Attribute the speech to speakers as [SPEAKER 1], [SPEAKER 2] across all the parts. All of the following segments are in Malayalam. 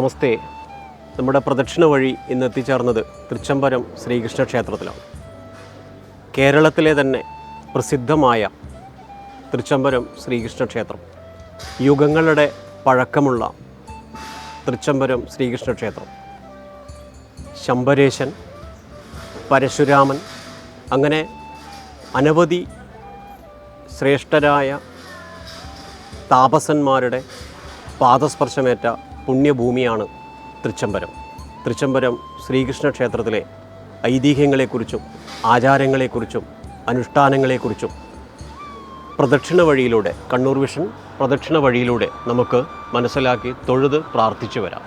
[SPEAKER 1] നമസ്തേ. നമ്മുടെ പ്രദക്ഷിണ വഴി ഇന്ന് എത്തിച്ചേർന്നത് തൃച്ചംബരം ശ്രീകൃഷ്ണ ക്ഷേത്രത്തിലാണ്. കേരളത്തിലെ തന്നെ പ്രസിദ്ധമായ തൃച്ചംബരം ശ്രീകൃഷ്ണ ക്ഷേത്രം, യുഗങ്ങളുടെ പഴക്കമുള്ള തൃച്ചംബരം ശ്രീകൃഷ്ണ ക്ഷേത്രം, ശംബരേശൻ, പരശുരാമൻ, അങ്ങനെ അനവധി ശ്രേഷ്ഠരായ താപസന്മാരുടെ പാദസ്പർശമേറ്റ പുണ്യഭൂമിയാണ് തൃച്ചംബരം ശ്രീകൃഷ്ണ ക്ഷേത്രത്തിലെ ഐതിഹ്യങ്ങളെക്കുറിച്ചും ആചാരങ്ങളെക്കുറിച്ചും അനുഷ്ഠാനങ്ങളെക്കുറിച്ചും പ്രദക്ഷിണ വഴിയിലൂടെ, കണ്ണൂർ വിഷൻ പ്രദക്ഷിണ വഴിയിലൂടെ നമുക്ക് മനസ്സിലാക്കി തൊഴുത് പ്രാർത്ഥിച്ചു വരാം.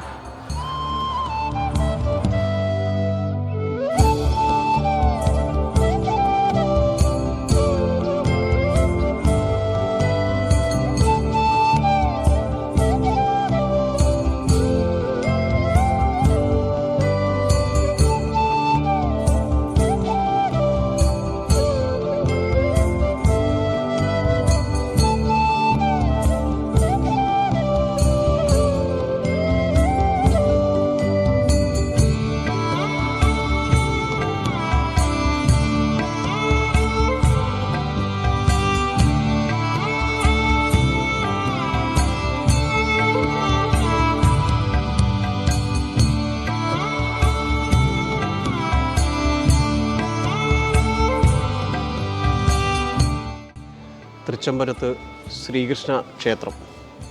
[SPEAKER 1] തൃച്ചംബരത്ത് ശ്രീകൃഷ്ണ ക്ഷേത്രം,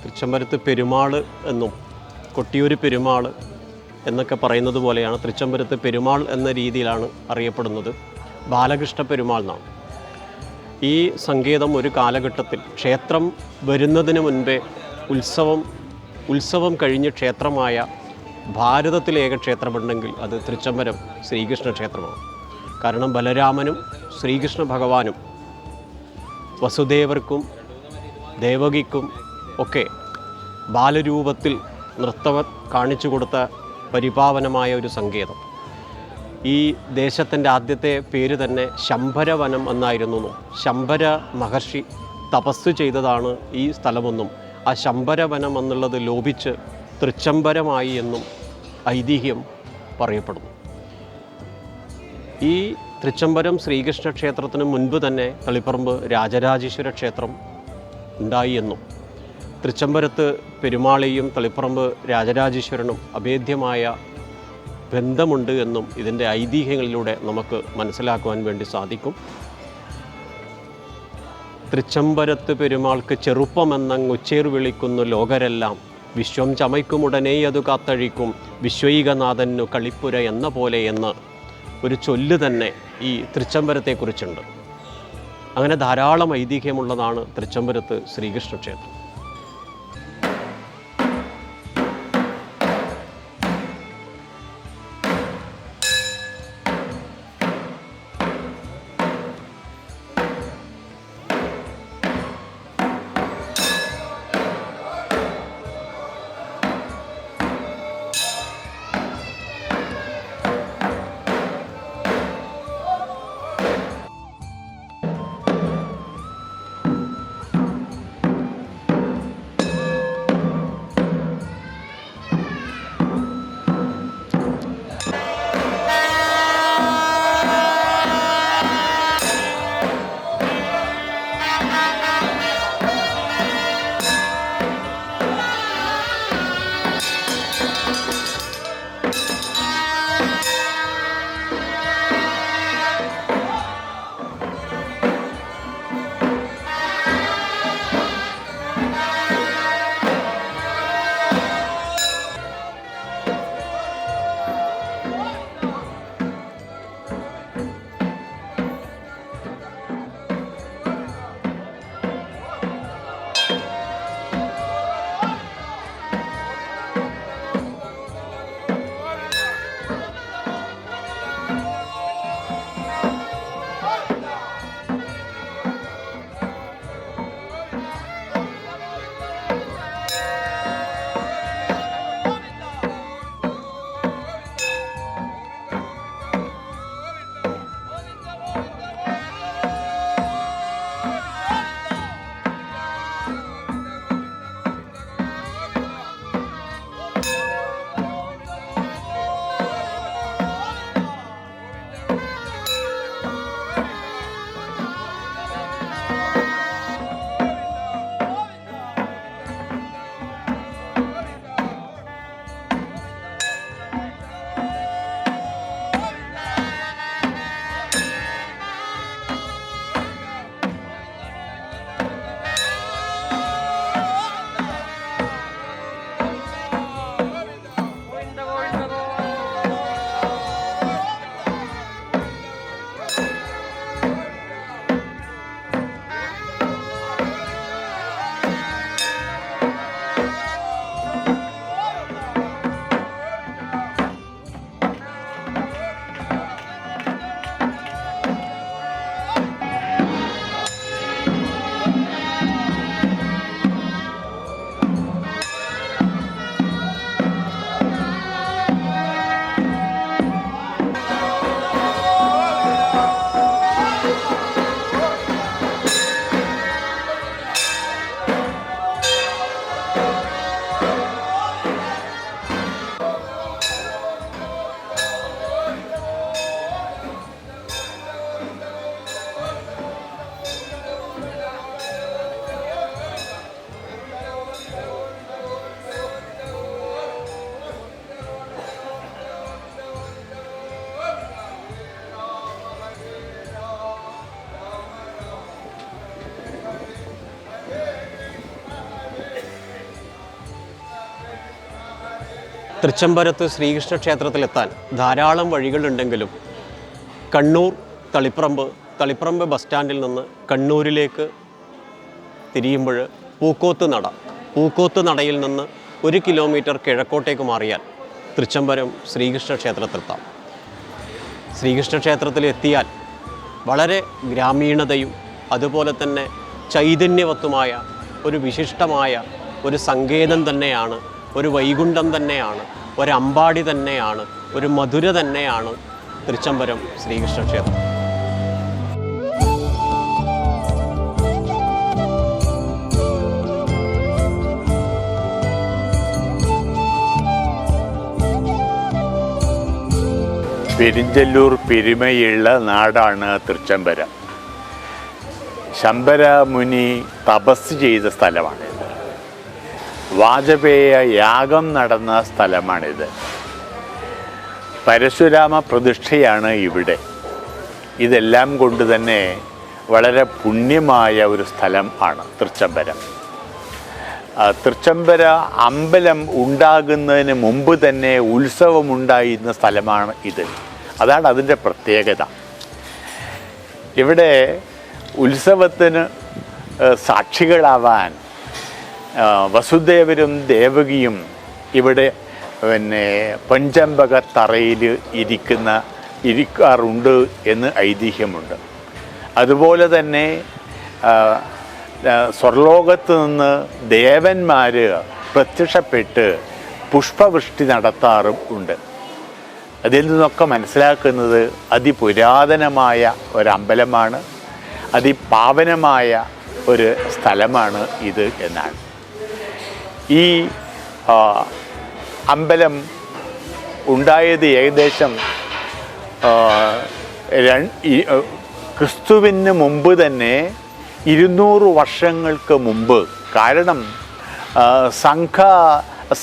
[SPEAKER 1] തൃച്ചംബരത്ത് പെരുമാൾ എന്നും കൊട്ടിയൂർ പെരുമാൾ എന്നൊക്കെ പറയുന്നത് പോലെയാണ് തൃച്ചംബരത്ത് പെരുമാൾ എന്ന രീതിയിലാണ് അറിയപ്പെടുന്നത്. ബാലകൃഷ്ണ പെരുമാൾ എന്നാണ്. ഈ സങ്കേതം ഒരു കാലഘട്ടത്തിൽ ക്ഷേത്രം വരുന്നതിന് മുൻപേ ഉത്സവം കഴിഞ്ഞ് ക്ഷേത്രമായ ഭാരതത്തിലേക ക്ഷേത്രമുണ്ടെങ്കിൽ അത് തൃച്ചംബരം ശ്രീകൃഷ്ണ ക്ഷേത്രമാണ്. കാരണം ബലരാമനും ശ്രീകൃഷ്ണ ഭഗവാനും വസുദേവർക്കും ദേവകിക്കും ഒക്കെ ബാലരൂപത്തിൽ നൃത്തം കാണിച്ചു കൊടുത്ത പരിപാവനമായ ഒരു സങ്കേതം. ഈ ദേശത്തിൻ്റെ ആദ്യത്തെ പേര് തന്നെ ശംഭരവനം എന്നായിരുന്നു. ശംഭര മഹർഷി തപസ് ചെയ്തതാണ് ഈ സ്ഥലമെന്നും ആ ശംഭരവനം എന്നുള്ളത് ലോപിച്ച് തൃച്ചംബരമായി എന്നും ഐതിഹ്യം പറയപ്പെടുന്നു. ഈ തൃച്ചംബരം ശ്രീകൃഷ്ണ ക്ഷേത്രത്തിന് മുൻപ് തന്നെ തളിപ്പറമ്പ് രാജരാജേശ്വര ക്ഷേത്രം ഉണ്ടായി എന്നും തൃച്ചംബരത്ത് പെരുമാളെയും തളിപ്പറമ്പ് രാജരാജേശ്വരനും അഭേദ്യമായ ബന്ധമുണ്ട് എന്നും ഇതിൻ്റെ ഐതിഹ്യങ്ങളിലൂടെ നമുക്ക് മനസ്സിലാക്കുവാൻ വേണ്ടി സാധിക്കും. തൃച്ചംബരത്ത് പെരുമാൾക്ക് ചെറുപ്പമെന്നങ്ങ് ഉച്ചേർ വിളിക്കുന്നു ലോകരെല്ലാം, വിശ്വം ചമയ്ക്കുമുടനെ അത് കാത്തഴിക്കും വിശ്വൈകനാഥനു കളിപ്പുര എന്ന പോലെ എന്ന് ഒരു ചൊല്ല് തന്നെ ഈ തൃച്ചംബരത്തെക്കുറിച്ചുണ്ട്. അങ്ങനെ ധാരാളം ഐതിഹ്യമുള്ളതാണ് തൃച്ചംബരത്ത് ശ്രീകൃഷ്ണ ക്ഷേത്രം. തൃച്ചംബരത്ത് ശ്രീകൃഷ്ണ ക്ഷേത്രത്തിലെത്താൻ ധാരാളം വഴികളുണ്ടെങ്കിലും കണ്ണൂർ തളിപ്പറമ്പ് ബസ് സ്റ്റാൻഡിൽ നിന്ന് കണ്ണൂരിലേക്ക് തിരിയുമ്പോൾ പൂക്കോത്ത് നടയിൽ നിന്ന് 1 കിലോമീറ്റർ കിഴക്കോട്ടേക്ക് മാറിയാൽ തൃച്ചംബരം ശ്രീകൃഷ്ണ ക്ഷേത്രത്തിലെത്താം. ശ്രീകൃഷ്ണ ക്ഷേത്രത്തിലെത്തിയാൽ വളരെ ഗ്രാമീണതയും അതുപോലെ തന്നെ ചൈതന്യവത്തുമായ ഒരു വിശിഷ്ടമായ ഒരു സങ്കേതം തന്നെയാണ്, ഒരു വൈകുണ്ഠം തന്നെയാണ്, ഒരു അമ്പാടി തന്നെയാണ്, ഒരു മധുര തന്നെയാണ് തൃച്ചംബരം ശ്രീകൃഷ്ണ ക്ഷേത്രം.
[SPEAKER 2] പെരിഞ്ചല്ലൂർ പെരുമയുള്ള നാടാണ് തൃച്ചംബരം. ശമ്പര മുനി തപസ് ചെയ്ത സ്ഥലമാണിത്. വാജപേയ യാഗം നടന്ന സ്ഥലമാണിത്. പരശുരാമ പ്രതിഷ്ഠയാണ് ഇവിടെ. ഇതെല്ലാം കൊണ്ട് തന്നെ വളരെ പുണ്യമായ ഒരു സ്ഥലം ആണ് തൃച്ചംബരം. തൃച്ചംബര അമ്പലം ഉണ്ടാകുന്നതിന് മുമ്പ് തന്നെ ഉത്സവമുണ്ടായിരുന്ന സ്ഥലമാണ് ഇത്. അതാണ് അതിൻ്റെ പ്രത്യേകത. ഇവിടെ ഉത്സവത്തിന് സാക്ഷികളാവാൻ വസുദേവരും ദേവകിയും ഇവിടെ പഞ്ചമ്പക തറയിൽ ഇരിക്കാറുണ്ട് എന്ന് ഐതിഹ്യമുണ്ട്. അതുപോലെ തന്നെ സ്വർലോകത്ത് നിന്ന് ദേവന്മാർ പ്രത്യക്ഷപ്പെട്ട് പുഷ്പവൃഷ്ടി നടത്താറും ഉണ്ട്. അതിൽ നിന്നൊക്കെ മനസ്സിലാക്കുന്നത് അതിപുരാതനമായ ഒരമ്പലമാണ്, അതിപാവനമായ ഒരു സ്ഥലമാണ് ഇത് എന്നാണ്. ഈ അമ്പലം ഉണ്ടായത് ഏകദേശം ക്രിസ്തുവിന് മുമ്പ് തന്നെ 200 വർഷങ്ങൾക്ക് മുമ്പ്. കാരണം സംഘ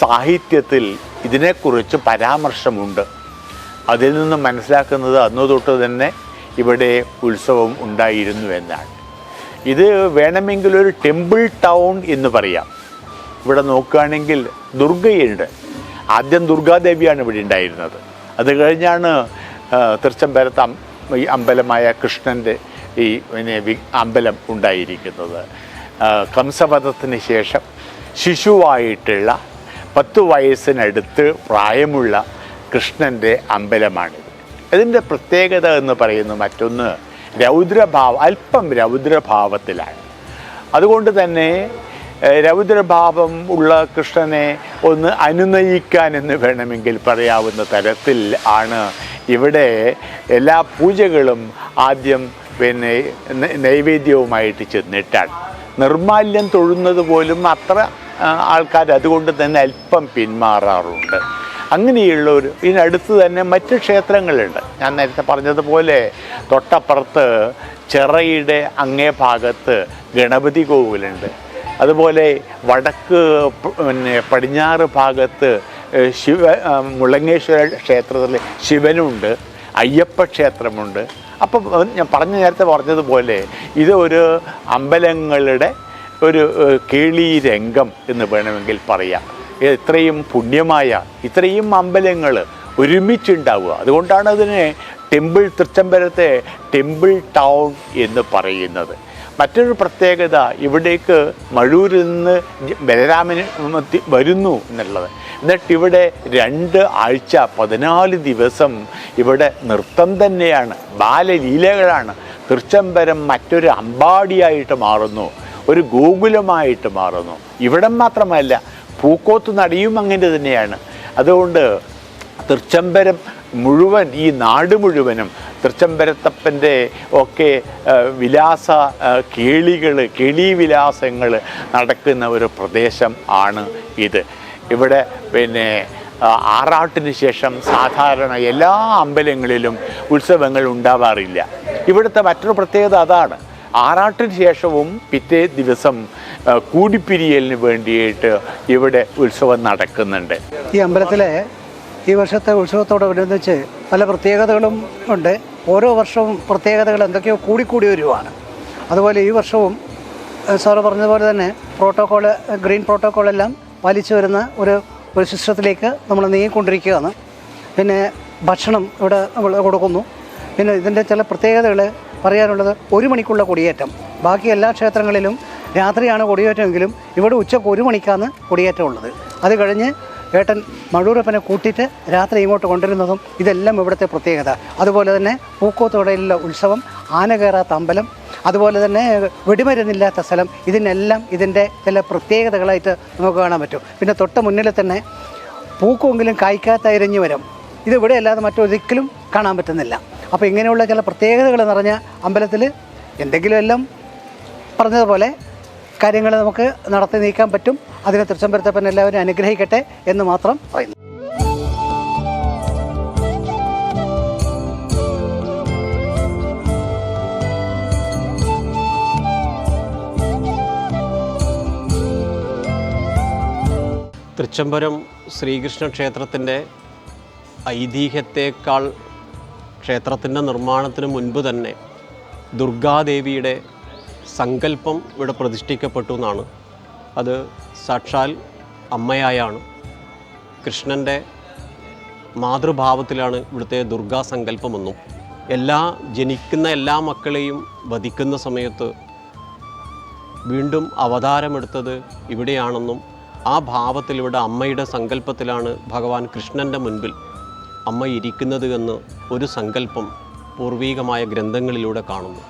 [SPEAKER 2] സാഹിത്യത്തിൽ ഇതിനെക്കുറിച്ച് പരാമർശമുണ്ട്. അതിൽ നിന്ന് മനസ്സിലാക്കുന്നത് അന്നു തൊട്ട് തന്നെ ഇവിടെ ഉത്സവം ഉണ്ടായിരുന്നു എന്നാണ്. ഇത് വേണമെങ്കിൽ ഒരു ടെമ്പിൾ ടൗൺ എന്ന് പറയാം. ഇവിടെ നോക്കുകയാണെങ്കിൽ ദുർഗയുണ്ട്. ആദ്യം ദുർഗാദേവിയാണ് ഇവിടെ ഉണ്ടായിരുന്നത്. അത് കഴിഞ്ഞാണ് തൃച്ചംബരത്ത് ഈ അമ്പലമായ കൃഷ്ണൻ്റെ ഈ അമ്പലം ഉണ്ടായിരിക്കുന്നത്. കംസവധത്തിന് ശേഷം ശിശുവായിട്ടുള്ള 10 വയസ്സിനടുത്ത് പ്രായമുള്ള കൃഷ്ണൻ്റെ അമ്പലമാണിത്. ഇതിൻ്റെ പ്രത്യേകത എന്ന് പറയുന്നത് മറ്റൊന്ന് അല്പം രൗദ്രഭാവത്തിലാണ്. അതുകൊണ്ട് തന്നെ രൗദ്രഭാവം ഉള്ള കൃഷ്ണനെ ഒന്ന് അനുനയിക്കാൻ എന്ന് വേണമെങ്കിൽ പറയാവുന്ന തരത്തിൽ ആണ് ഇവിടെ എല്ലാ പൂജകളും ആദ്യം നൈവേദ്യവുമായിട്ട് ചെന്നിട്ടാണ്. നിർമാല്യം തൊഴുന്നത് പോലും അത്ര ആൾക്കാർ അതുകൊണ്ട് തന്നെ അല്പം പിന്മാറാറുണ്ട്. അങ്ങനെയുള്ളൊരു ഇതിനടുത്ത് തന്നെ മറ്റ് ക്ഷേത്രങ്ങളുണ്ട്. ഞാൻ നേരത്തെ പറഞ്ഞതുപോലെ തൊട്ടപ്പുറത്ത് ചിറയുടെ അങ്ങേ ഭാഗത്ത് ഗണപതി കോവിലുണ്ട്. അതുപോലെ വടക്ക് പടിഞ്ഞാറ് ഭാഗത്ത് മുളങ്ങേശ്വര ക്ഷേത്രത്തിൽ ശിവനുണ്ട്, അയ്യപ്പ ക്ഷേത്രമുണ്ട്. അപ്പം ഞാൻ നേരത്തെ പറഞ്ഞതുപോലെ ഇത് ഒരു അമ്പലങ്ങളുടെ ഒരു കേളി രംഗം എന്ന് വേണമെങ്കിൽ പറയാം. ഇത്രയും പുണ്യമായ ഇത്രയും അമ്പലങ്ങൾ ഒരുമിച്ചുണ്ടാവുക. അതുകൊണ്ടാണ് അതിനെ തൃച്ചംബരത്തെ ടെമ്പിൾ ടൗൺ എന്ന് പറയുന്നത്. മറ്റൊരു പ്രത്യേകത ഇവിടേക്ക് മഴൂരിൽ നിന്ന് ബലരാമന് വരുന്നു എന്നുള്ളത്. എന്നിട്ട് ഇവിടെ 2 ആഴ്ച 14 ദിവസം ഇവിടെ നൃത്തം തന്നെയാണ്, ബാലലീലകളാണ്. തൃച്ചംബരം മറ്റൊരു അമ്പാടിയായിട്ട് മാറുന്നു, ഒരു ഗോകുലമായിട്ട് മാറുന്നു. ഇവിടം മാത്രമല്ല, പൂക്കോത്ത് നടയും അങ്ങനെ തന്നെയാണ്. അതുകൊണ്ട് തൃച്ചംബരം മുഴുവൻ, ഈ നാട് മുഴുവനും തൃച്ചംബരത്തപ്പൻ്റെ ഒക്കെ കേളീവിലാസങ്ങൾ നടക്കുന്ന ഒരു പ്രദേശം ആണ് ഇത്. ഇവിടെ ആറാട്ടിന് ശേഷം സാധാരണ എല്ലാ അമ്പലങ്ങളിലും ഉത്സവങ്ങൾ ഉണ്ടാവാറില്ല. ഇവിടുത്തെ മറ്റൊരു പ്രത്യേകത അതാണ്. ആറാട്ടിന് ശേഷവും പിറ്റേ ദിവസം കൂടിപ്പിരിയലിന് വേണ്ടിയിട്ട് ഇവിടെ ഉത്സവം നടക്കുന്നുണ്ട്.
[SPEAKER 3] ഈ അമ്പലത്തിലെ ഈ വർഷത്തെ ഉത്സവത്തോടനുബന്ധിച്ച് പല പ്രത്യേകതകളും ഉണ്ട്. ഓരോ വർഷവും പ്രത്യേകതകൾ എന്തൊക്കെയോ കൂടിക്കൂടി വരുവാണ്. അതുപോലെ ഈ വർഷവും സാറ് പറഞ്ഞതുപോലെ തന്നെ ഗ്രീൻ പ്രോട്ടോക്കോളെല്ലാം പാലിച്ചു വരുന്ന ഒരു ഒരു സിസ്റ്റത്തിലേക്ക് നമ്മൾ നീങ്ങിക്കൊണ്ടിരിക്കുകയാണ്. പിന്നെ ഭക്ഷണം ഇവിടെ നമ്മൾ കൊടുക്കുന്നു. പിന്നെ ഇതിൻ്റെ ചില പ്രത്യേകതകൾ പറയാനുള്ളത് 1 മണിക്കുള്ള കൊടിയേറ്റം. ബാക്കി എല്ലാ ക്ഷേത്രങ്ങളിലും രാത്രിയാണ് കൊടിയേറ്റമെങ്കിലും ഇവിടെ ഉച്ചക്ക് 1 മണിക്കാണ് കൊടിയേറ്റം ഉള്ളത്. അത് കഴിഞ്ഞ് ഏട്ടൻ മഴൂരപ്പനെ കൂട്ടിയിട്ട് രാത്രി ഇങ്ങോട്ട് കൊണ്ടുവരുന്നതും ഇതെല്ലാം ഇവിടുത്തെ പ്രത്യേകത. അതുപോലെ തന്നെ പൂക്കോത്തോടയിലുള്ള ഉത്സവം, ആന കയറാത്ത അമ്പലം, അതുപോലെ തന്നെ വെടിമരുന്നില്ലാത്ത സ്ഥലം, ഇതിനെല്ലാം ഇതിൻ്റെ ചില പ്രത്യേകതകളായിട്ട് നമുക്ക് കാണാൻ പറ്റും. പിന്നെ തൊട്ട് മുന്നിൽ തന്നെ പൂക്കുമെങ്കിലും കായ്ക്കാത്ത ഇരഞ്ഞുമരം, ഇതിവിടെ അല്ലാതെ മറ്റൊരിക്കലും കാണാൻ പറ്റുന്നില്ല. അപ്പോൾ ഇങ്ങനെയുള്ള ചില പ്രത്യേകതകൾ നിറഞ്ഞ അമ്പലത്തിൽ എന്തെങ്കിലും എല്ലാം പറഞ്ഞതുപോലെ കാര്യങ്ങൾ നമുക്ക് നടത്തി നീക്കാൻ പറ്റും. അതിനെ തൃച്ചംബരത്തപ്പൻ എല്ലാവരും അനുഗ്രഹിക്കട്ടെ എന്ന് മാത്രം പറയുന്നു.
[SPEAKER 1] തൃച്ചംബരം ശ്രീകൃഷ്ണ ക്ഷേത്രത്തിൻ്റെ ഐതിഹ്യത്തേക്കാൾ ക്ഷേത്രത്തിൻ്റെ നിർമ്മാണത്തിന് മുൻപ് തന്നെ ദുർഗാദേവിയുടെ സങ്കല്പം ഇവിടെ പ്രതിഷ്ഠിക്കപ്പെട്ടു എന്നാണ്. അത് സാക്ഷാൽ അമ്മയായാണ്, കൃഷ്ണൻ്റെ മാതൃഭാവത്തിലാണ് ഇവിടുത്തെ ദുർഗാ സങ്കല്പമെന്നും ജനിക്കുന്ന എല്ലാ മക്കളെയും വധിക്കുന്ന സമയത്ത് വീണ്ടും അവതാരമെടുത്തത് ഇവിടെയാണെന്നും ആ ഭാവത്തിൽ ഇവിടെ അമ്മയുടെ സങ്കല്പത്തിലാണ് ഭഗവാൻ കൃഷ്ണൻ്റെ മുൻപിൽ അമ്മ ഇരിക്കുന്നത് എന്ന് ഒരു സങ്കല്പം പൂർവീകമായ ഗ്രന്ഥങ്ങളിലൂടെ കാണുന്നു.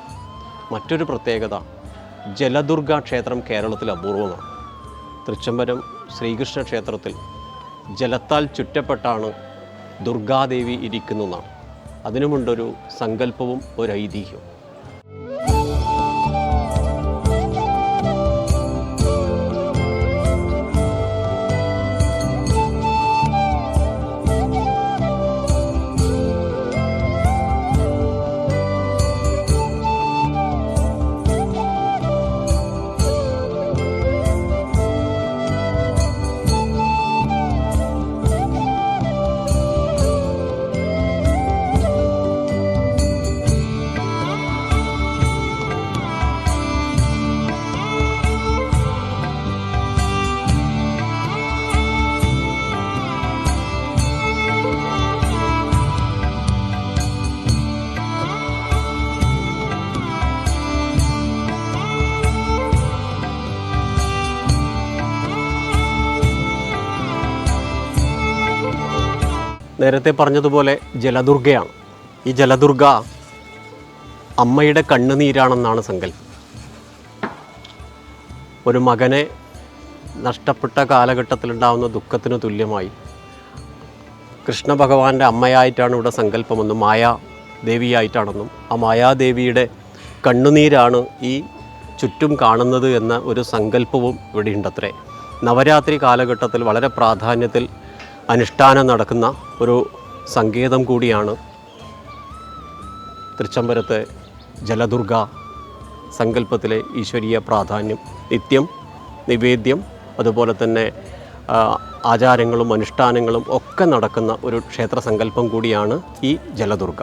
[SPEAKER 1] മറ്റൊരു പ്രത്യേകത, ജലദുർഗ ക്ഷേത്രം കേരളത്തിൽ അപൂർവമാണ്. തൃച്ചംബരം ശ്രീകൃഷ്ണ ക്ഷേത്രത്തിൽ ജലത്താൽ ചുറ്റപ്പെട്ടാണ് ദുർഗാദേവി ഇരിക്കുന്നതാണ്. അതിനുമുണ്ടൊരു സങ്കല്പവും ഒരു ഐതിഹ്യവും. നേരത്തെ പറഞ്ഞതുപോലെ ജലദുർഗയാണ്. ഈ ജലദുർഗ അമ്മയുടെ കണ്ണുനീരാണെന്നാണ് സങ്കല്പം. ഒരു മകനെ നഷ്ടപ്പെട്ട കാലഘട്ടത്തിലുണ്ടാകുന്ന ദുഃഖത്തിന് തുല്യമായി കൃഷ്ണ ഭഗവാന്റെ അമ്മയായിട്ടാണ് ഇവിടെ സങ്കല്പമെന്നും മായാദേവിയായിട്ടാണെന്നും ആ മായാദേവിയുടെ കണ്ണുനീരാണ് ഈ ചുറ്റും കാണുന്നത് എന്ന ഒരു സങ്കല്പവും ഇവിടെ ഉണ്ടത്രേ. നവരാത്രി കാലഘട്ടത്തിൽ വളരെ പ്രാധാന്യത്തിൽ അനുഷ്ഠാനം നടക്കുന്ന ഒരു സങ്കേതം കൂടിയാണ് തൃച്ചംബരത്തെ ജലദുർഗ സങ്കല്പത്തിലെ ഈശ്വരീയ പ്രാധാന്യം. നിത്യം നിവേദ്യം, അതുപോലെ തന്നെ ആചാരങ്ങളും അനുഷ്ഠാനങ്ങളും ഒക്കെ നടക്കുന്ന ഒരു ക്ഷേത്ര സങ്കല്പം കൂടിയാണ് ഈ ജലദുർഗ.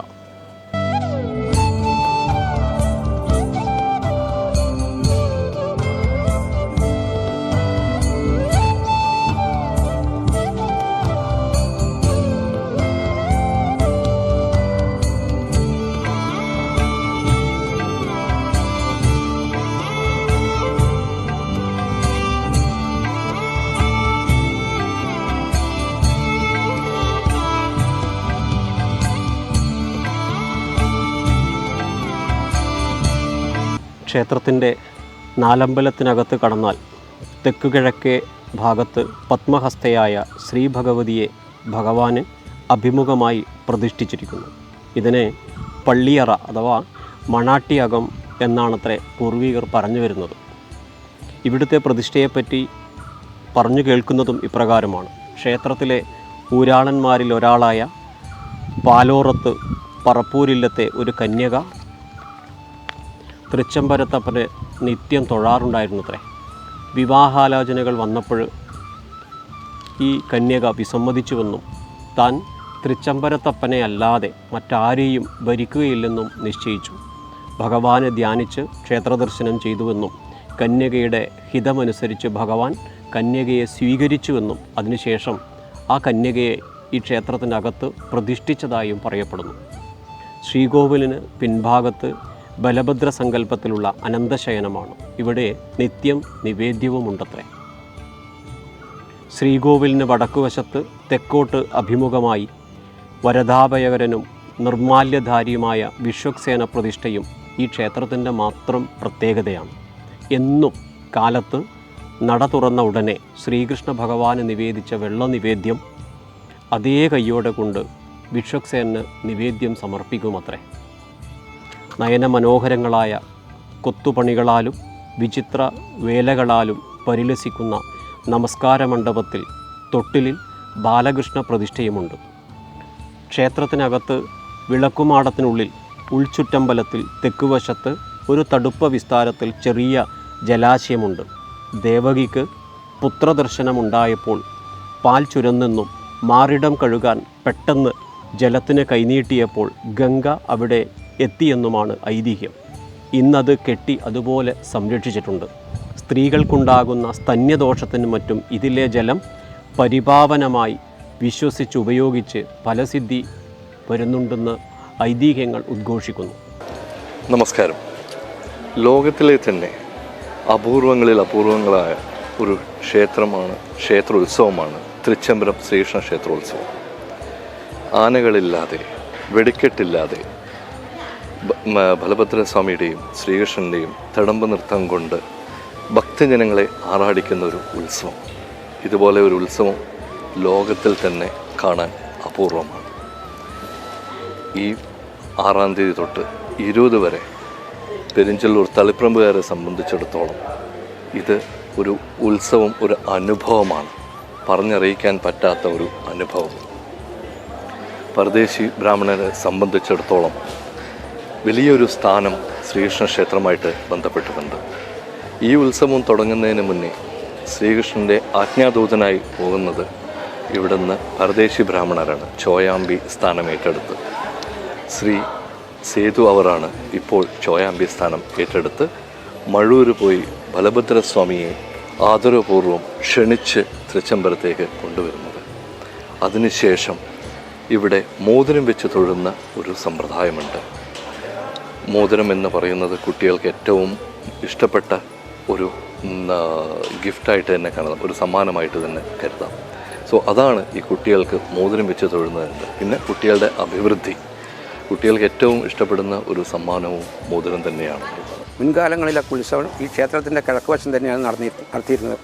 [SPEAKER 1] ക്ഷേത്രത്തിൻ്റെ നാലമ്പലത്തിനകത്ത് കടന്നാൽ തെക്ക് കിഴക്കേ ഭാഗത്ത് പത്മഹസ്തയായ ശ്രീ ഭഗവതിയെ ഭഗവാന് അഭിമുഖമായി പ്രതിഷ്ഠിച്ചിരിക്കുന്നു. ഇതിനെ പള്ളിയറ അഥവാ മണാട്ടിയകം എന്നാണത്രേ പൂർവികർ പറഞ്ഞു വരുന്നത്. ഇവിടുത്തെ പ്രതിഷ്ഠയെപ്പറ്റി പറഞ്ഞു കേൾക്കുന്നതും ഇപ്രകാരമാണ്. ക്ഷേത്രത്തിലെ ഊരാളന്മാരിൽ ഒരാളായ പാലോറത്ത് പറപ്പൂരില്ലത്തെ ഒരു കന്യക തൃച്ചംബരത്തപ്പനെ നിത്യം തൊഴാറുണ്ടായിരുന്നത്രേ. വിവാഹാലോചനകൾ വന്നപ്പോൾ ഈ കന്യക വിസമ്മതിച്ചുവെന്നും താൻ തൃച്ചംബരത്തപ്പനെ അല്ലാതെ മറ്റാരെയും ഭരിക്കുകയില്ലെന്നും നിശ്ചയിച്ചു. ഭഗവാനെ ധ്യാനിച്ച് ക്ഷേത്രദർശനം ചെയ്തുവെന്നും കന്യകയുടെ ഹിതമനുസരിച്ച് ഭഗവാൻ കന്യകയെ സ്വീകരിച്ചുവെന്നും അതിനുശേഷം ആ കന്യകയെ ഈ ക്ഷേത്രത്തിനകത്ത് പ്രതിഷ്ഠിച്ചതായും പറയപ്പെടുന്നു. ശ്രീകോവിലിന് പിൻഭാഗത്ത് ബലഭദ്ര സങ്കല്പത്തിലുള്ള അനന്തശയനമാണ്. ഇവിടെ നിത്യം നിവേദ്യവുമുണ്ടത്രേ. ശ്രീകോവിലിന് വടക്കുവശത്ത് തെക്കോട്ട് അഭിമുഖമായി വരദാഭയകരനും നിർമാല്യധാരിയുമായ വിശ്വക്സേന പ്രതിഷ്ഠയും ഈ ക്ഷേത്രത്തിൻ്റെ മാത്രം പ്രത്യേകതയാണ്. എന്നും കാലത്ത് നട തുറന്ന ഉടനെ ശ്രീകൃഷ്ണ ഭഗവാന് നിവേദിച്ച വെള്ള നിവേദ്യം അതേ കയ്യോടെ കൊണ്ട് വിശ്വക്സേനന് നിവേദ്യം സമർപ്പിക്കുമത്രേ. നയനമനോഹരങ്ങളായ കൊത്തുപണികളാലും വിചിത്ര വേലകളാലും പരിലസിക്കുന്ന നമസ്കാര മണ്ഡപത്തിൽ തൊട്ടിലിൽ ബാലകൃഷ്ണ പ്രതിഷ്ഠയുമുണ്ട്. ക്ഷേത്രത്തിനകത്ത് വിളക്കുമാടത്തിനുള്ളിൽ ഉൾച്ചുറ്റമ്പലത്തിൽ തെക്കുവശത്ത് ഒരു തടുപ്പ വിസ്താരത്തിൽ ചെറിയ ജലാശയമുണ്ട്. ദേവകിക്ക് പുത്രദർശനമുണ്ടായപ്പോൾ പാൽ ചുരന്നെന്നും മാറിടം കഴുകാൻ പെട്ടെന്ന് ജലത്തിന് കൈനീട്ടിയപ്പോൾ ഗംഗ അവിടെ എത്തിയെന്നുമാണ് ഐതിഹ്യം. ഇന്നത് കെട്ടി അതുപോലെ സംരക്ഷിച്ചിട്ടുണ്ട്. സ്ത്രീകൾക്കുണ്ടാകുന്ന സ്തന്യദോഷത്തിനും മറ്റും ഇതിലെ ജലം പരിപാവനമായി വിശ്വസിച്ചുപയോഗിച്ച് ഫലസിദ്ധി വരുന്നുണ്ടെന്ന് ഐതിഹ്യങ്ങൾ ഉദ്ഘോഷിക്കുന്നു.
[SPEAKER 4] നമസ്കാരം. ലോകത്തിലെ തന്നെ അപൂർവങ്ങളിൽ അപൂർവങ്ങളായ ഒരു ക്ഷേത്രോത്സവമാണ് തൃച്ചംബരം ശ്രീകൃഷ്ണ ക്ഷേത്രോത്സവം. ആനകളില്ലാതെ വെടിക്കെട്ടില്ലാതെ ബലഭദ്രസ്വാമിയുടെയും ശ്രീകൃഷ്ണൻ്റെയും തടമ്പ് നൃത്തം കൊണ്ട് ഭക്തജനങ്ങളെ ആറാടിക്കുന്ന ഒരു ഉത്സവം. ഇതുപോലെ ഒരു ഉത്സവം ലോകത്തിൽ തന്നെ കാണാൻ അപൂർവമാണ്. ഈ 6-ാം തീയതി തൊട്ട് 20 വരെ പെരിഞ്ചല്ലൂർ തളിപ്രമ്പുകാരെ സംബന്ധിച്ചിടത്തോളം ഇത് ഒരു ഉത്സവം, ഒരു അനുഭവമാണ്. പറഞ്ഞറിയിക്കാൻ പറ്റാത്ത ഒരു അനുഭവം. പരദേശി ബ്രാഹ്മണരെ സംബന്ധിച്ചിടത്തോളം വലിയൊരു സ്ഥാനം ശ്രീകൃഷ്ണ ക്ഷേത്രമായിട്ട് ബന്ധപ്പെട്ടിട്ടുണ്ട്. ഈ ഉത്സവം തുടങ്ങുന്നതിന് മുന്നേ ശ്രീകൃഷ്ണൻ്റെ ആജ്ഞാദൂതനായി പോകുന്നത് ഇവിടുന്ന് പരദേശി ബ്രാഹ്മണരാണ്. ചോയാമ്പി സ്ഥാനം ഏറ്റെടുത്ത് ശ്രീ സേതു അവറാണ് ഇപ്പോൾ ചോയാമ്പി സ്ഥാനം ഏറ്റെടുത്ത് മഴൂർ പോയി ബലഭദ്രസ്വാമിയെ ആദരപൂർവ്വം ക്ഷണിച്ച് തൃച്ചംബരത്തേക്ക് കൊണ്ടുവരുന്നത്. അതിനുശേഷം ഇവിടെ മോതിരം വെച്ച് തൊഴുന്ന ഒരു സമ്പ്രദായമുണ്ട്. മോതിരം എന്ന് പറയുന്നത് കുട്ടികൾക്ക് ഏറ്റവും ഇഷ്ടപ്പെട്ട ഒരു ഗിഫ്റ്റായിട്ട് തന്നെ കാണാം, ഒരു സമ്മാനമായിട്ട് തന്നെ കരുതാം. സോ അതാണ് ഈ കുട്ടികൾക്ക് മോതിരം വെച്ച് തൊഴുന്നത്. പിന്നെ കുട്ടികളുടെ അഭിവൃദ്ധി, കുട്ടികൾക്ക് ഏറ്റവും ഇഷ്ടപ്പെടുന്ന ഒരു സമ്മാനവും മോതിരം തന്നെയാണ്.
[SPEAKER 5] മുൻകാലങ്ങളിലൊക്കെ ഉത്സവം ഈ ക്ഷേത്രത്തിൻ്റെ കിഴക്കുവശം തന്നെയാണ് നടത്തിയിരുന്നത്.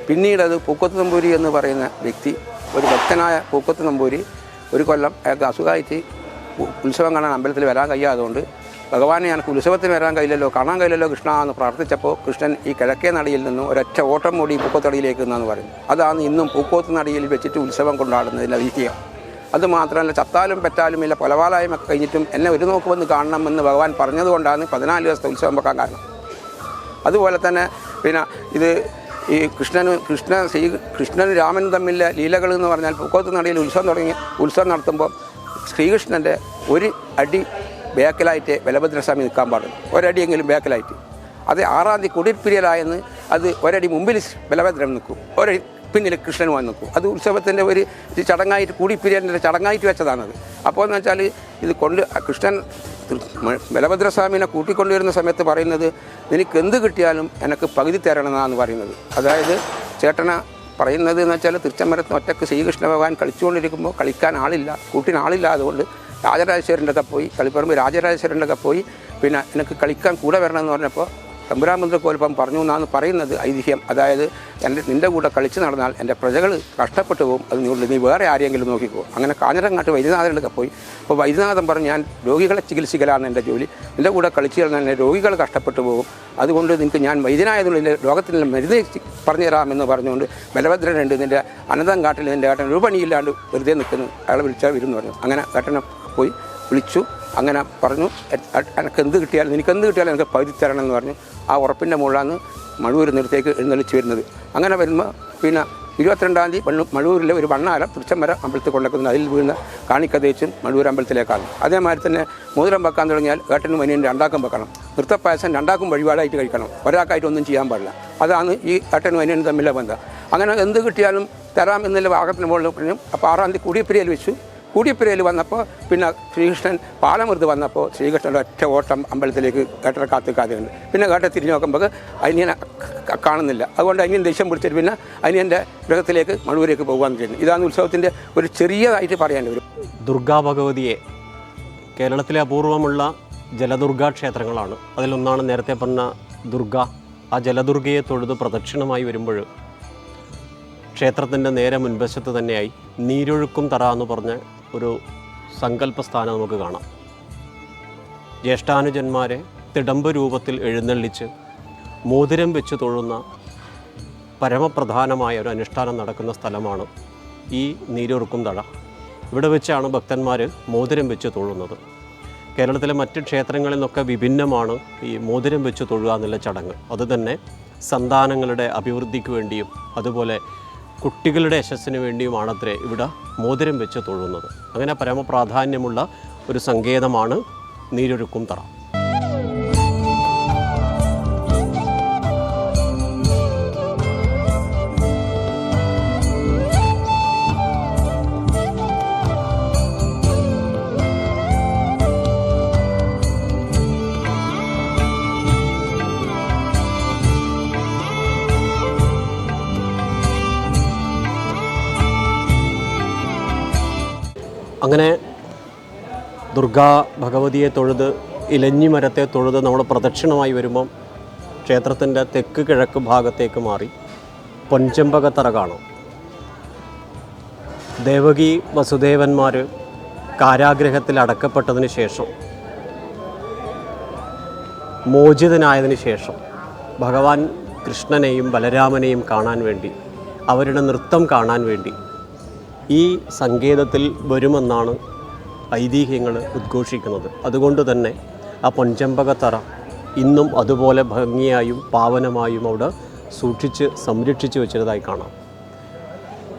[SPEAKER 5] പിന്നീട് അത് പൂക്കോത്ത് നമ്പൂരി എന്ന് പറയുന്ന വ്യക്തി, ഒരു ഭക്തനായ പൂക്കോത്ത് നമ്പൂരി, ഒരു കൊല്ലം അയാൾക്ക് അസുഖമായിട്ട് ഉത്സവം കാണാൻ അമ്പലത്തിൽ വരാൻ കഴിയാതുകൊണ്ട് ഭഗവാനെ എനിക്ക് ഉത്സവത്തിന് വരാൻ കഴിയില്ലല്ലോ, കാണാൻ കഴിയില്ലല്ലോ കൃഷ്ണ എന്ന് പ്രാർത്ഥിച്ചപ്പോൾ കൃഷ്ണൻ ഈ കിഴക്കേ നടിയിൽ നിന്നും ഒരൊറ്റ ഓട്ടം ഓടി പൂക്കോത്തടിയിലേക്ക് എന്നാണ് പറയുന്നത്. അതാണ് ഇന്നും പൂക്കോത്ത് നടിയിൽ വെച്ചിട്ട് ഉത്സവം കൊണ്ടാടുന്നതിൻ്റെ ഐതിഹ്യം. അതുമാത്രമല്ല, ചത്താലും പെറ്റാലും ഇല്ല കൊലപാതകം കഴിഞ്ഞിട്ടും എന്നെ ഒരു നോക്ക് വന്ന് കാണണമെന്ന് ഭഗവാൻ പറഞ്ഞതുകൊണ്ടാണ് 14 ദിവസത്തെ ഉത്സവം വെക്കാൻ കാരണം. അതുപോലെ തന്നെ പിന്നെ ഇത് ഈ കൃഷ്ണനും രാമനും തമ്മിലെ ലീലകൾ എന്ന് പറഞ്ഞാൽ പൂക്കോത്ത് നടിയിൽ ഉത്സവം നടത്തുമ്പോൾ ശ്രീകൃഷ്ണൻ്റെ ഒരു അടി ബേക്കലായിട്ട് ബലഭദ്രസ്വാമി നിൽക്കാൻ പാടുള്ളൂ, ഒരടിയെങ്കിലും ബേക്കലായിട്ട്. അത് 6-ാം തീയതി കുടിപ്പിരിയലായെന്ന് അത് ഒരടി മുമ്പിൽ ബലഭദ്രൻ നിൽക്കും, ഒരടി പിന്നിൽ കൃഷ്ണനുമായി നിൽക്കും. അത് ഉത്സവത്തിൻ്റെ ഒരു ചടങ്ങായിട്ട് കൂടിപ്പിരിയലിൻ്റെ ചടങ്ങായിട്ട് വെച്ചതാണത്. അപ്പോൾ എന്ന് വെച്ചാൽ ഇത് കൃഷ്ണൻ ബലഭദ്രസ്വാമിനെ കൂട്ടിക്കൊണ്ടുവരുന്ന സമയത്ത് പറയുന്നത്, നിനക്ക് എന്ത് കിട്ടിയാലും എനിക്ക് പകുതി തരണമെന്നാണ് പറയുന്നത്. അതായത് ചേട്ടന പറയുന്നത് എന്ന് വെച്ചാൽ തൃച്ചംബരത്തിന് ഒറ്റക്ക് ശ്രീകൃഷ്ണ ഭഗവാൻ കളിച്ചുകൊണ്ടിരിക്കുമ്പോൾ കളിക്കാൻ ആളില്ല, കൂട്ടിനാളില്ല. അതുകൊണ്ട് രാജരാജേശ്വരൻ്റെ ഒക്കെ പോയി, കളിപ്പറമ്പ് രാജരാജേശ്വരൻ്റെ ഒക്കെ പോയി പിന്നെ എനിക്ക് കളിക്കാൻ കൂടെ വരണമെന്ന് പറഞ്ഞപ്പോൾ തമ്പുരാമന്ത്രക്കോൽപ്പം പറഞ്ഞു എന്നാണ് പറയുന്നത് ഐതിഹ്യം. അതായത് നിൻ്റെ കൂടെ കളിച്ച് നടന്നാൽ എൻ്റെ പ്രജകൾ കഷ്ടപ്പെട്ടു പോകും, അത് നീ വേറെ ആരെങ്കിലും നോക്കിക്കോ. അങ്ങനെ കാഞ്ഞിരങ്ങാട്ട് വൈദ്യനാഥനൊക്കെ പോയി. അപ്പോൾ വൈദ്യനാഥൻ പറഞ്ഞു, ഞാൻ രോഗികളെ ചികിത്സിക്കലാണ് എൻ്റെ ജോലി, നിൻ്റെ കൂടെ കളിച്ച് നടന്നാൽ എൻ്റെ രോഗികൾ കഷ്ടപ്പെട്ടു പോകും, അതുകൊണ്ട് നിനക്ക് ഞാൻ വൈദ്യനായതുകൊണ്ട് രോഗത്തിൻ്റെ മരുന്ന് പറഞ്ഞു തരാമെന്ന് പറഞ്ഞുകൊണ്ട് ബലഭദ്രനുണ്ട് നിൻ്റെ അനന്തം കാട്ടിൽ നിൻ്റെ ഏട്ടൻ ഒരു പണിയില്ലാണ്ട് വെറുതെ നിൽക്കുന്നു, അയാളെ വിളിച്ചാൽ വരും എന്ന് പറഞ്ഞു. അങ്ങനെ ഏട്ടനെ പോയി വിളിച്ചു. അങ്ങനെ പറഞ്ഞു, നിനക്കെന്ത് കിട്ടിയാലും എനിക്ക് പകുതി തരണം എന്ന് പറഞ്ഞു. ആ ഉറപ്പിൻ്റെ മുകളിലാണ് മഴൂർ നിരത്തേക്ക് എഴുന്നള്ളിച്ച് വരുന്നത്. അങ്ങനെ വരുമ്പോൾ പിന്നെ 22-ാം തീയതി മഴൂരിലെ ഒരു വണ്ണാരം തൃച്ചംബരം അമ്പലത്തിൽ കൊണ്ടുവെക്കുന്നത് അതിൽ വീഴുന്ന കാണിക്ക തേച്ചും മഴൂർ അമ്പലത്തിലേക്കാണ്. അതേമാതിരി തന്നെ മോതിരം വെക്കാൻ തുടങ്ങിയാൽ ഏട്ടനും അനിയനും രണ്ടാക്കും വെക്കണം. നൃത്തപ്പായസം രണ്ടാക്കും വഴിപാടായിട്ട് കഴിക്കണം. ഒരാൾക്കായിട്ട് ഒന്നും ചെയ്യാൻ പാടില്ല. അതാണ് ഈ ഏട്ടനും അനിയനും തമ്മിലെ ബന്ധം. അങ്ങനെ എന്ത് കിട്ടിയാലും തരാം എന്നുള്ള ഭാഗത്തിന് മുകളിൽ പറഞ്ഞു. അപ്പോൾ 6-ാം തീയതി കൂടിയപ്പിരയിൽ വെച്ചു. കൂടിയപ്പിരയിൽ വന്നപ്പോൾ പിന്നെ ശ്രീകൃഷ്ണൻ പാലമൃത് വന്നപ്പോൾ ശ്രീകൃഷ്ണൻ്റെ ഒറ്റ ഓട്ടം അമ്പലത്തിലേക്ക് ഏട്ടനെ കാത്തുക്കാതെയുണ്ട്. പിന്നെ ഏട്ട തിരിഞ്ഞു നോക്കുമ്പോൾ അനിയനെ കാണുന്നില്ല. അതുകൊണ്ട് അനിയൻ ദേഷ്യം പിടിച്ചിട്ട് പിന്നെ അനിയൻ്റെ ഗൃഹത്തിലേക്ക് മഴൂരേക്ക് പോകാൻ ചെയ്യുന്നത്. ഇതാണ് ഉത്സവത്തിൻ്റെ ഒരു ചെറിയതായിട്ട് പറയാൻ വരും.
[SPEAKER 1] ദുർഗാ ഭഗവതിയെ കേരളത്തിലെ അപൂർവമുള്ള ജലദുർഗാ ക്ഷേത്രങ്ങളാണ്. അതിലൊന്നാണ് നേരത്തെ പറഞ്ഞ ദുർഗ. ആ ജലദുർഗയെ തൊഴുത് പ്രദക്ഷിണമായി വരുമ്പോൾ ക്ഷേത്രത്തിൻ്റെ നേരെ മുൻവശത്ത് തന്നെയായി നീരൊഴുക്കും തറ എന്ന് പറഞ്ഞ ഒരു സങ്കല്പസ്ഥാനം നമുക്ക് കാണാം. ജ്യേഷ്ഠാനുജന്മാരെ തിടമ്പ് രൂപത്തിൽ എഴുന്നള്ളിച്ച് മോതിരം വെച്ച് തൊഴുന്ന പരമപ്രധാനമായ ഒരു അനുഷ്ഠാനം നടക്കുന്ന സ്ഥലമാണ് ഈ നീരൊഴുക്കും തറ. ഇവിടെ വെച്ചാണ് ഭക്തന്മാർ മോതിരം വെച്ച് തൊഴുന്നത്. കേരളത്തിലെ മറ്റ് ക്ഷേത്രങ്ങളിൽ നിന്നൊക്കെ വിഭിന്നമാണ് ഈ മോതിരം വെച്ച് തൊഴുക എന്നുള്ള ചടങ്ങ്. അതുതന്നെ സന്താനങ്ങളുടെ അഭിവൃദ്ധിക്ക് വേണ്ടിയും അതുപോലെ കുട്ടികളുടെ യശസ്സിന് വേണ്ടിയുമാണത്രേ ഇവിടെ മോതിരം വെച്ച് തൊഴുന്നത്. അങ്ങനെ പരമപ്രാധാന്യമുള്ള ഒരു സങ്കേതമാണ് നീരൊഴുക്കും തറ. അങ്ങനെ ദുർഗാ ഭഗവതിയെ തൊഴുത് ഇലഞ്ഞിമരത്തെ തൊഴുത് നമ്മൾ പ്രദക്ഷിണമായി വരുമ്പം ക്ഷേത്രത്തിൻ്റെ തെക്ക് കിഴക്ക് ഭാഗത്തേക്ക് മാറി പൊൻചെമ്പകത്തറ കാണാം. ദേവകി വസുദേവന്മാർ കാരാഗൃഹത്തിൽ അടക്കപ്പെട്ടതിന് ശേഷം മോചിതനായതിനു ശേഷം ഭഗവാൻ കൃഷ്ണനെയും ബലരാമനെയും കാണാൻ വേണ്ടി അവരുടെ നൃത്തം കാണാൻ വേണ്ടി ഈ സങ്കേതത്തിൽ വരുമെന്നാണ് ഐതിഹ്യങ്ങൾ ഉദ്ഘോഷിക്കുന്നത്. അതുകൊണ്ട് തന്നെ ആ പൊൻചെമ്പകത്തറ ഇന്നും അതുപോലെ ഭംഗിയായും പാവനമായും അവിടെ സൂക്ഷിച്ച് സംരക്ഷിച്ച് വെച്ചതായി കാണാം.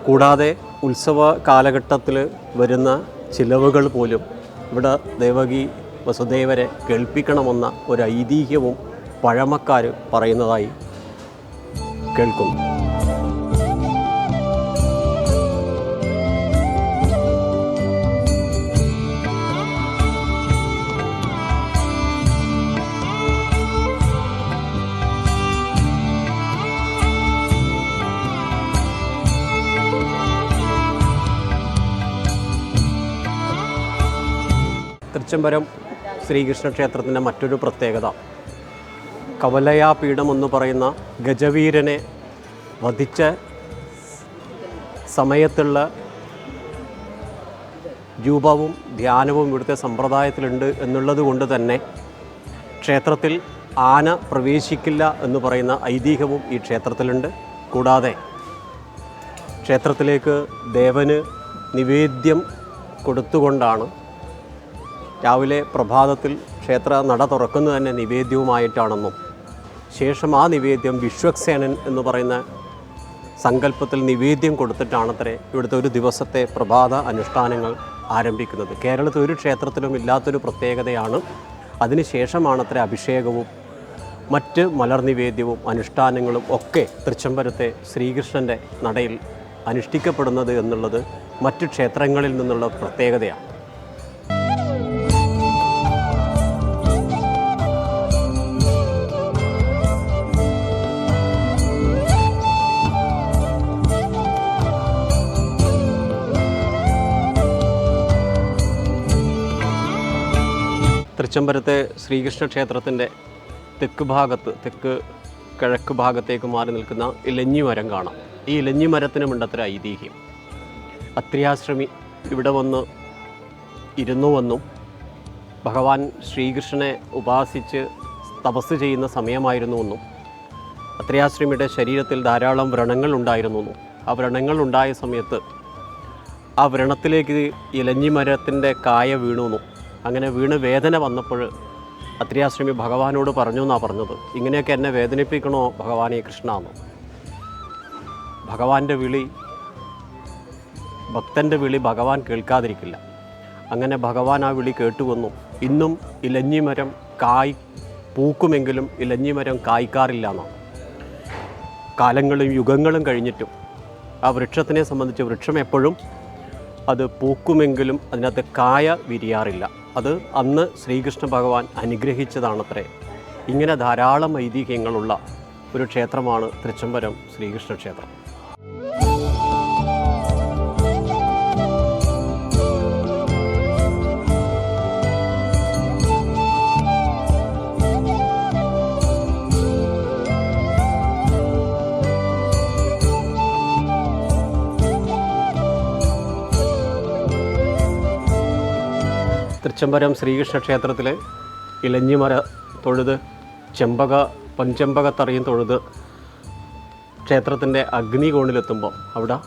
[SPEAKER 1] കൂടാതെ ഉത്സവ കാലഘട്ടത്തിൽ വരുന്ന ചിലവുകൾ പോലും ഇവിടെ ദേവകി വസുദേവരെ കേൾപ്പിക്കണമെന്ന ഒരു ഐതിഹ്യവും പഴമക്കാർ പറയുന്നതായി കേൾക്കുന്നു. തൃച്ചംബരം ശ്രീകൃഷ്ണ ക്ഷേത്രത്തിൻ്റെ മറ്റൊരു പ്രത്യേകത കവലയാപീഠം എന്ന് പറയുന്ന ഗജവീരനെ വധിച്ച സമയത്തുള്ള രൂപവും ധ്യാനവും ഇവിടുത്തെ സമ്പ്രദായത്തിലുണ്ട് എന്നുള്ളത് കൊണ്ട് തന്നെ ക്ഷേത്രത്തിൽ ആന പ്രവേശിക്കില്ല എന്ന് പറയുന്ന ഐതിഹ്യവും ഈ ക്ഷേത്രത്തിലുണ്ട്. കൂടാതെ ക്ഷേത്രത്തിലേക്ക് ദേവന് നിവേദ്യം കൊടുത്തുകൊണ്ടാണ് രാവിലെ പ്രഭാതത്തിൽ ക്ഷേത്ര നട തുറക്കുന്നത് തന്നെ നിവേദ്യവുമായിട്ടാണെന്നും ശേഷം ആ നിവേദ്യം വിശ്വക്സേനൻ എന്ന് പറയുന്ന സങ്കല്പത്തിൽ നിവേദ്യം കൊടുത്തിട്ടാണത്രേ ഇവിടുത്തെ ഒരു ദിവസത്തെ പ്രഭാത അനുഷ്ഠാനങ്ങൾ ആരംഭിക്കുന്നത്. കേരളത്തിൽ ഒരു ക്ഷേത്രത്തിലും ഇല്ലാത്തൊരു പ്രത്യേകതയാണ്. അതിനുശേഷമാണത്രേ അഭിഷേകവും മറ്റ് മലർനിവേദ്യവും അനുഷ്ഠാനങ്ങളും ഒക്കെ തൃച്ചംബരത്തെ ശ്രീകൃഷ്ണൻ്റെ നടയിൽ അനുഷ്ഠിക്കപ്പെടുന്നത് എന്നുള്ളത് മറ്റ് ക്ഷേത്രങ്ങളിൽ നിന്നുള്ള പ്രത്യേകതയാണ്. തൃച്ചംബരത്തെ ശ്രീകൃഷ്ണ ക്ഷേത്രത്തിൻ്റെ തെക്ക് കിഴക്ക് ഭാഗത്തേക്ക് മാറി നിൽക്കുന്ന ഇലഞ്ഞിമരം കാണാം. ഈ ഇലഞ്ഞിമരത്തിനുമുണ്ടത്ര ഐതിഹ്യം. അത്രിയാശ്രമി ഇവിടെ വന്ന് ഇരുന്നുവെന്നും ഭഗവാൻ ശ്രീകൃഷ്ണനെ ഉപാസിച്ച് തപസ് ചെയ്യുന്ന സമയമായിരുന്നുവെന്നും അത്രിയാശ്രമിയുടെ ശരീരത്തിൽ ധാരാളം വ്രണങ്ങൾ ഉണ്ടായിരുന്നെന്നും ആ വ്രണങ്ങൾ ഉണ്ടായ സമയത്ത് ആ വ്രണത്തിലേക്ക് ഇലഞ്ഞിമരത്തിൻ്റെ കായ വീണുവെന്നും അങ്ങനെ വീണ് വേദന വന്നപ്പോൾ അത്രിയാശ്രമി ഭഗവാനോട് പറഞ്ഞു എന്നാണ് പറഞ്ഞത്, ഇങ്ങനെയൊക്കെ എന്നെ വേദനിപ്പിക്കണോ ഭഗവാനെ കൃഷ്ണ എന്ന്. ഭഗവാന്റെ വിളി, ഭക്തൻ്റെ വിളി ഭഗവാൻ കേൾക്കാതിരിക്കില്ല. അങ്ങനെ ഭഗവാൻ ആ വിളി കേട്ടുവന്നു. ഇന്നും ഇലഞ്ഞിമരം പൂക്കുമെങ്കിലും ഇലഞ്ഞിമരം കായ്ക്കാറില്ല എന്നാണ്. കാലങ്ങളും യുഗങ്ങളും കഴിഞ്ഞിട്ടും ആ വൃക്ഷത്തിനെ സംബന്ധിച്ച് വൃക്ഷം എപ്പോഴും അത് പൂക്കുമെങ്കിലും അതിനകത്ത് കായ വിരിയാറില്ല. അത് അന്ന് ശ്രീകൃഷ്ണ ഭഗവാൻ അനുഗ്രഹിച്ചതാണത്രേ. ഇങ്ങനെ ധാരാളം ഐതിഹ്യങ്ങളുള്ള ഒരു ക്ഷേത്രമാണ് തൃച്ചംബരം ശ്രീകൃഷ്ണ ക്ഷേത്രം. തൃച്ചംബരം ശ്രീകൃഷ്ണ ക്ഷേത്രത്തിലെ ഇലഞ്ഞിമര തൊഴുത് പഞ്ചെമ്പകത്തറിയും തൊഴുത് ക്ഷേത്രത്തിൻ്റെ അഗ്നികോണിലെത്തുമ്പോൾ അവിടെ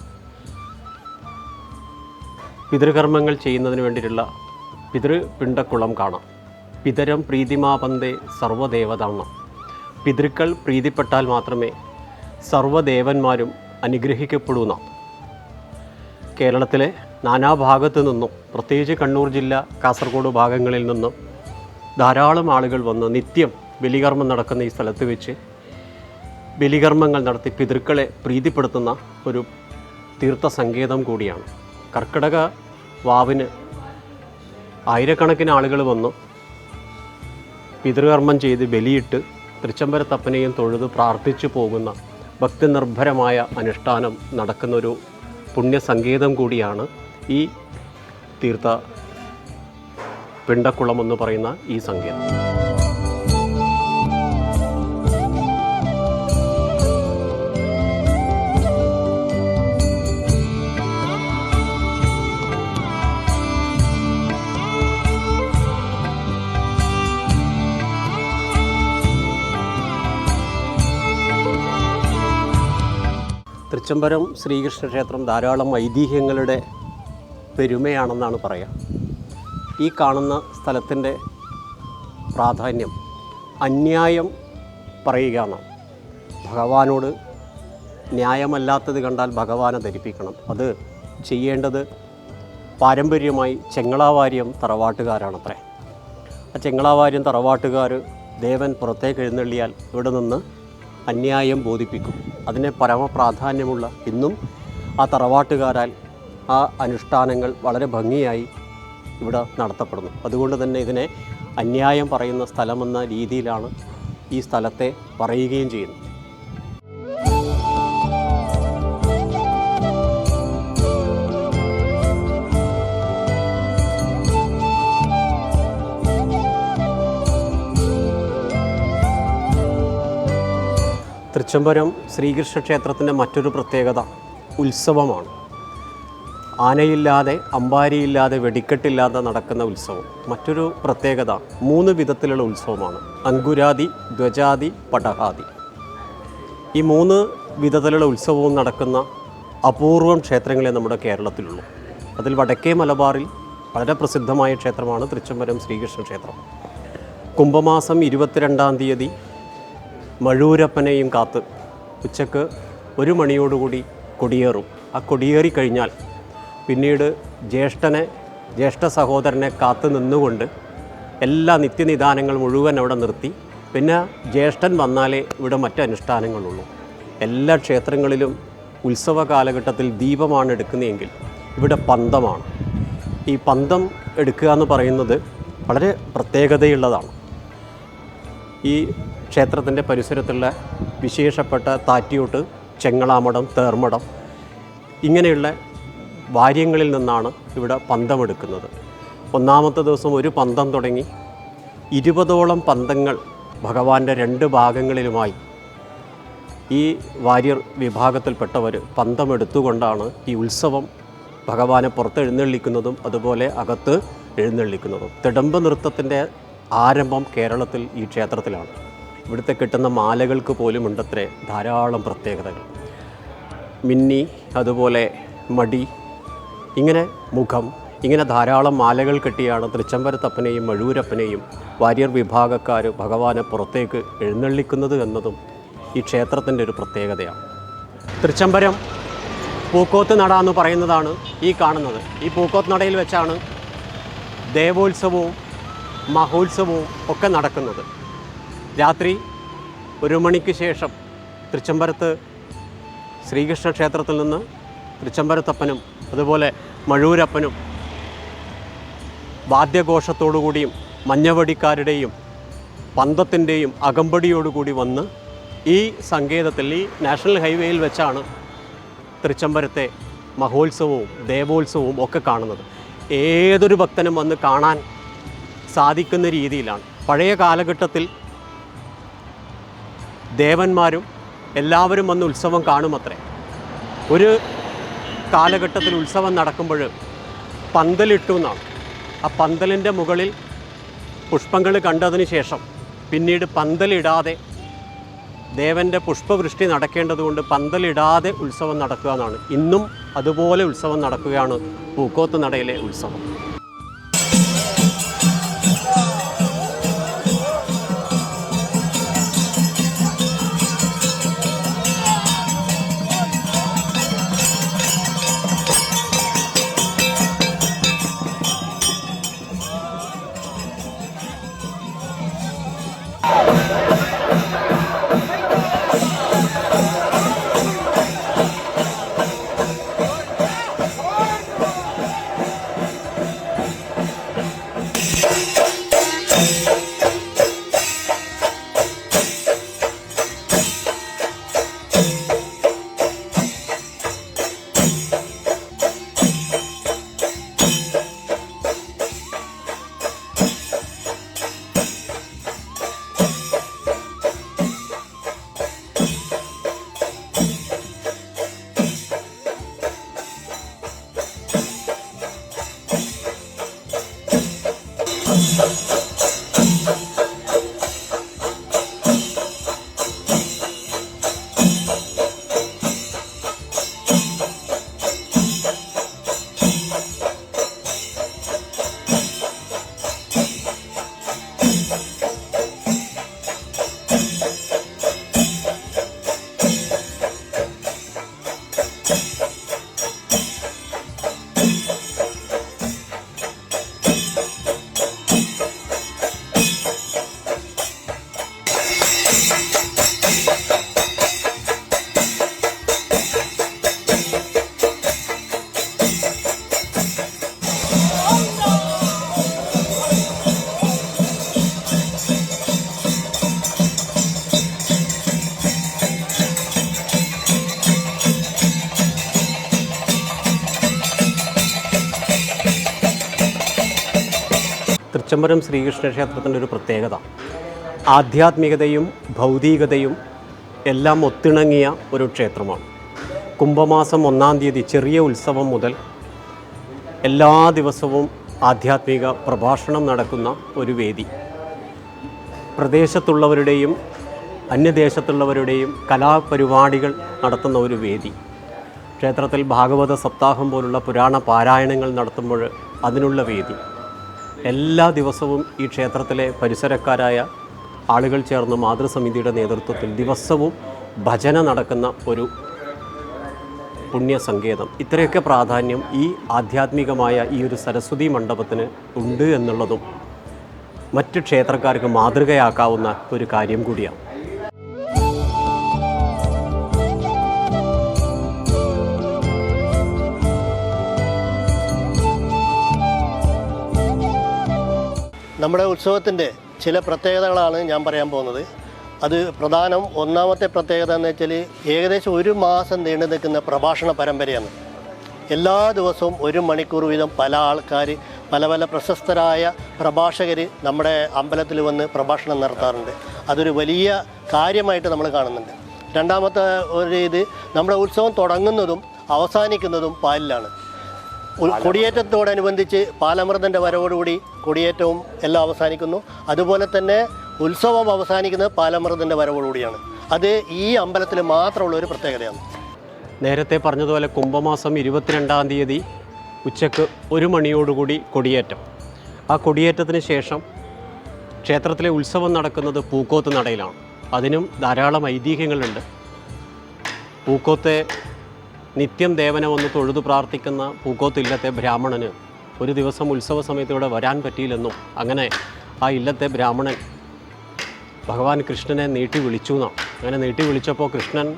[SPEAKER 1] പിതൃകർമ്മങ്ങൾ ചെയ്യുന്നതിന് വേണ്ടിയിട്ടുള്ള പിതൃപിണ്ടക്കുളം കാണാം. പിതരം പ്രീതിമാപന്തേ സർവ്വദേവതാണ്ണം. പിതൃക്കൾ പ്രീതിപ്പെട്ടാൽ മാത്രമേ സർവ്വദേവന്മാരും അനുഗ്രഹിക്കപ്പെടൂന്ന. കേരളത്തിലെ നാനാഭാഗത്തു നിന്നും, പ്രത്യേകിച്ച് കണ്ണൂർ ജില്ല, കാസർഗോഡ് ഭാഗങ്ങളിൽ നിന്നും ധാരാളം ആളുകൾ വന്ന് നിത്യം ബലികർമ്മം നടക്കുന്ന ഈ സ്ഥലത്ത് വെച്ച് ബലികർമ്മങ്ങൾ നടത്തി പിതൃക്കളെ പ്രീതിപ്പെടുത്തുന്ന ഒരു തീർത്ഥ സങ്കേതം കൂടിയാണ്. കർക്കിടക വാവിന് ആയിരക്കണക്കിന് ആളുകൾ വന്നു പിതൃകർമ്മം ചെയ്ത് ബലിയിട്ട് തൃച്ചംബരത്തപ്പനെയും തൊഴുത് പ്രാർത്ഥിച്ചു പോകുന്ന ഭക്തിനിർഭരമായ അനുഷ്ഠാനം നടക്കുന്നൊരു പുണ്യസങ്കേതം കൂടിയാണ് ഈ തീർത്ഥ പിണ്ടക്കുളം എന്ന് പറയുന്ന ഈ സങ്കേതം. തൃച്ചംബരം ശ്രീകൃഷ്ണ ക്ഷേത്രം ധാരാളം ഐതിഹ്യങ്ങളുടെ പെരുമയാണെന്നാണ് പറയുക. ഈ കാണുന്ന സ്ഥലത്തിൻ്റെ പ്രാധാന്യം അന്യായം പറയുക എന്നാണ്. ഭഗവാനോട് ന്യായമല്ലാത്തത് കണ്ടാൽ ഭഗവാനെ ധരിപ്പിക്കണം. അത് ചെയ്യേണ്ടത് പാരമ്പര്യമായി ചെങ്ങളാവാര്യം തറവാട്ടുകാരാണത്രേ. ആ ചെങ്ങളാവാര്യം തറവാട്ടുകാർ ദേവൻ പുറത്തേക്ക് എഴുന്നള്ളിയാൽ ഇവിടെ നിന്ന് അന്യായം ബോധിപ്പിക്കും. അതിനെ പരമപ്രാധാന്യമുള്ള ഇന്നും ആ തറവാട്ടുകാരാൽ ആ അനുഷ്ഠാനങ്ങൾ വളരെ ഭംഗിയായി ഇവിടെ നടത്തപ്പെടുന്നു. അതുകൊണ്ട് തന്നെ ഇതിനെ അന്യായം പറയുന്ന സ്ഥലമെന്ന രീതിയിലാണ് ഈ സ്ഥലത്തെ പറയുകയും ചെയ്യുന്നത്. തൃച്ചംബരം ശ്രീകൃഷ്ണ ക്ഷേത്രത്തിൻ്റെ മറ്റൊരു പ്രത്യേകത ഉത്സവമാണ്. ആനയില്ലാതെ, അമ്പാരിയില്ലാതെ, വെടിക്കെട്ടില്ലാതെ നടക്കുന്ന ഉത്സവം. മറ്റൊരു പ്രത്യേകത 3 വിധത്തിലുള്ള ഉത്സവമാണ്. അങ്കുരാദി, ധ്വജാദി, പടഹാദി. ഈ 3 വിധത്തിലുള്ള ഉത്സവവും നടക്കുന്ന അപൂർവം ക്ഷേത്രങ്ങളെ നമ്മുടെ കേരളത്തിലുള്ളൂ. അതിൽ വടക്കേ മലബാറിൽ വളരെ പ്രസിദ്ധമായ ക്ഷേത്രമാണ് തൃച്ചംബരം ശ്രീകൃഷ്ണ ക്ഷേത്രം. കുംഭമാസം 22-ാം തീയതി മഴൂരപ്പനെയും കാത്ത് ഉച്ചക്ക് 1 മണിയോടുകൂടി കൊടിയേറും. ആ കൊടിയേറി കഴിഞ്ഞാൽ പിന്നീട് ജ്യേഷ്ഠ സഹോദരനെ കാത്തു നിന്നുകൊണ്ട് എല്ലാ നിത്യനിദാനങ്ങൾ മുഴുവൻ അവിടെ നിർത്തി പിന്നെ ജ്യേഷ്ഠൻ വന്നാലേ ഇവിടെ മറ്റ് അനുഷ്ഠാനങ്ങളുള്ളൂ. എല്ലാ ക്ഷേത്രങ്ങളിലും ഉത്സവ കാലഘട്ടത്തിൽ ദീപമാണ് എടുക്കുന്നതെങ്കിൽ ഇവിടെ പന്തമാണ്. ഈ പന്തം എടുക്കുക എന്ന് പറയുന്നത് വളരെ പ്രത്യേകതയുള്ളതാണ്. ഈ ക്ഷേത്രത്തിൻ്റെ പരിസരത്തുള്ള വിശേഷപ്പെട്ട താറ്റിയോട്ട്, ചെങ്ങളാമഠം, തേർമഠം ഇങ്ങനെയുള്ള വാര്യങ്ങളിൽ നിന്നാണ് ഇവിടെ പന്തമെടുക്കുന്നത്. 1-ാമത്തെ ദിവസം ഒരു പന്തം തുടങ്ങി 20ഓളം പന്തങ്ങൾ ഭഗവാന്റെ 2 ഭാഗങ്ങളിലുമായി ഈ വാര്യർ വിഭാഗത്തിൽപ്പെട്ടവർ പന്തമെടുത്തുകൊണ്ടാണ് ഈ ഉത്സവം ഭഗവാനെ പുറത്തെഴുന്നള്ളിക്കുന്നതും അതുപോലെ അകത്ത് എഴുന്നള്ളിക്കുന്നതും. തിടമ്പ് നൃത്തത്തിൻ്റെ ആരംഭം കേരളത്തിൽ ഈ ക്ഷേത്രത്തിലാണ്. ഇവിടുത്തെ കിട്ടുന്ന മാലകൾക്ക് പോലും ഉണ്ടത്രേ ധാരാളം പ്രത്യേകതകൾ. മിന്നി, അതുപോലെ മടി, ഇങ്ങനെ മുഖം, ഇങ്ങനെ ധാരാളം മാലകൾ കെട്ടിയാണ് തൃച്ചംബരത്തപ്പനെയും മഴൂരപ്പനെയും വാര്യർ വിഭാഗക്കാർ ഭഗവാനെ പുറത്തേക്ക് എഴുന്നള്ളിക്കുന്നത് എന്നതും ഈ ക്ഷേത്രത്തിൻ്റെ ഒരു പ്രത്യേകതയാണ്. തൃച്ചംബരം പൂക്കോത്ത് നട എന്ന് പറയുന്നതാണ് ഈ കാണുന്നത്. ഈ പൂക്കോത്ത് നടയിൽ വെച്ചാണ് ദേവോത്സവവും മഹോത്സവവും ഒക്കെ നടക്കുന്നത്. രാത്രി 1 മണിക്ക് ശേഷം തൃച്ചംബരത്ത് ശ്രീകൃഷ്ണ ക്ഷേത്രത്തിൽ നിന്ന് തൃച്ചംബരത്തപ്പനും അതുപോലെ മഴൂരപ്പനും വാദ്യഘോഷത്തോടുകൂടിയും മഞ്ഞവടിക്കാരുടെയും പന്തത്തിൻ്റെയും അകമ്പടിയോടുകൂടി വന്ന് ഈ സങ്കേതത്തിൽ, ഈ നാഷണൽ ഹൈവേയിൽ വെച്ചാണ് തൃച്ചംബരത്തെ മഹോത്സവവും ദേവോത്സവവും ഒക്കെ കാണുന്നത്. ഏതൊരു ഭക്തനും വന്ന് കാണാൻ സാധിക്കുന്ന രീതിയിലാണ്. പഴയ കാലഘട്ടത്തിൽ ദേവന്മാരും എല്ലാവരും വന്ന് ഉത്സവം കാണുമത്രേ. ഒരു കാലഘട്ടത്തിൽ ഉത്സവം നടക്കുമ്പോൾ പന്തലിട്ടു എന്നാണ്. ആ പന്തലിൻ്റെ മുകളിൽ പുഷ്പങ്ങൾ കണ്ടതിന് ശേഷം പിന്നീട് പന്തലിടാതെ ദേവൻ്റെ പുഷ്പവൃഷ്ടി നടക്കേണ്ടതുകൊണ്ട് പന്തലിടാതെ ഉത്സവം നടക്കുക എന്നാണ്. ഇന്നും അതുപോലെ ഉത്സവം നടക്കുകയാണ് പൂക്കോത്ത് നടയിലെ ഉത്സവം. തൃച്ചംബരം ശ്രീകൃഷ്ണ ക്ഷേത്രത്തിൻ്റെ ഒരു പ്രത്യേകത ആധ്യാത്മികതയും ഭൗതികതയും എല്ലാം ഒത്തിണങ്ങിയ ഒരു ക്ഷേത്രമാണ്. കുംഭമാസം 1-ാം തീയതി ചെറിയ ഉത്സവം മുതൽ എല്ലാ ദിവസവും ആധ്യാത്മിക പ്രഭാഷണം നടക്കുന്ന ഒരു വേദി. പ്രദേശത്തുള്ളവരുടെയും അന്യദേശത്തുള്ളവരുടെയും കലാപരിപാടികൾ നടത്തുന്ന ഒരു വേദി. ക്ഷേത്രത്തിൽ ഭാഗവത സപ്താഹം പോലുള്ള പുരാണ പാരായണങ്ങൾ നടത്തുമ്പോൾ അതിനുള്ള വേദി. എല്ലാ ദിവസവും ഈ ക്ഷേത്രത്തിലെ പരിസരക്കാരായ ആളുകൾ ചേർന്ന് മാതൃസമിതിയുടെ നേതൃത്വത്തിൽ ദിവസവും ഭജന നടക്കുന്ന ഒരു പുണ്യസങ്കേതം. ഇത്രയൊക്കെ പ്രാധാന്യം ഈ ആധ്യാത്മികമായ ഈ ഒരു സരസ്വതി മണ്ഡപത്തിന് ഉണ്ട് എന്നുള്ളതും മറ്റ് ക്ഷേത്രക്കാർക്ക് മാതൃകയാക്കാവുന്ന ഒരു കാര്യം കൂടിയാണ്.
[SPEAKER 6] നമ്മുടെ ഉത്സവത്തിൻ്റെ ചില പ്രത്യേകതകളാണ് ഞാൻ പറയാൻ പോകുന്നത്. അത് പ്രധാനം ഒന്നാമത്തെ പ്രത്യേകത എന്ന് വെച്ചാൽ ഏകദേശം 1 മാസം നീണ്ടു നിൽക്കുന്ന പ്രഭാഷണ പരമ്പരയാണ്. എല്ലാ ദിവസവും 1 മണിക്കൂർ വീതം പല ആൾക്കാർ പല പ്രശസ്തരായ പ്രഭാഷകർ നമ്മുടെ അമ്പലത്തിൽ വന്ന് പ്രഭാഷണം നടത്താറുണ്ട്. അതൊരു വലിയ കാര്യമായിട്ട് നമ്മൾ കാണുന്നുണ്ട്. രണ്ടാമത്തെ ഒരു ഇത് നമ്മുടെ ഉത്സവം തുടങ്ങുന്നതും അവസാനിക്കുന്നതും പാലിലാണ്. കൊടിയേറ്റത്തോടനുബന്ധിച്ച് പാലമൃതൻ്റെ വരവോടുകൂടി കൊടിയേറ്റവും എല്ലാം അവസാനിക്കുന്നു. അതുപോലെ തന്നെ ഉത്സവം അവസാനിക്കുന്നത് പാലമൃതൻ്റെ വരവോടുകൂടിയാണ്. അത് ഈ അമ്പലത്തിൽ മാത്രമുള്ള ഒരു പ്രത്യേകതയാണ്.
[SPEAKER 1] നേരത്തെ പറഞ്ഞതുപോലെ കുംഭമാസം 22-ാം തീയതി ഉച്ചക്ക് 1 മണിയോടുകൂടി കൊടിയേറ്റം. ആ കൊടിയേറ്റത്തിന് ശേഷം ക്ഷേത്രത്തിലെ ഉത്സവം നടക്കുന്നത് പൂക്കോത്ത് നടയിലാണ്. അതിനും ധാരാളം ഐതിഹ്യങ്ങളുണ്ട്. പൂക്കോത്തെ നിത്യം ദേവനെ വന്ന് തൊഴുതു പ്രാർത്ഥിക്കുന്ന പൂക്കോത്ത് ഇല്ലത്തെ ബ്രാഹ്മണന് ഒരു ദിവസം ഉത്സവ സമയത്ത് ഇവിടെ വരാൻ പറ്റിയില്ലെന്നും അങ്ങനെ ആ ഇല്ലത്തെ ബ്രാഹ്മണൻ ഭഗവാൻ കൃഷ്ണനെ നീട്ടി വിളിച്ചു എന്നാണ്. അങ്ങനെ നീട്ടി വിളിച്ചപ്പോൾ കൃഷ്ണൻ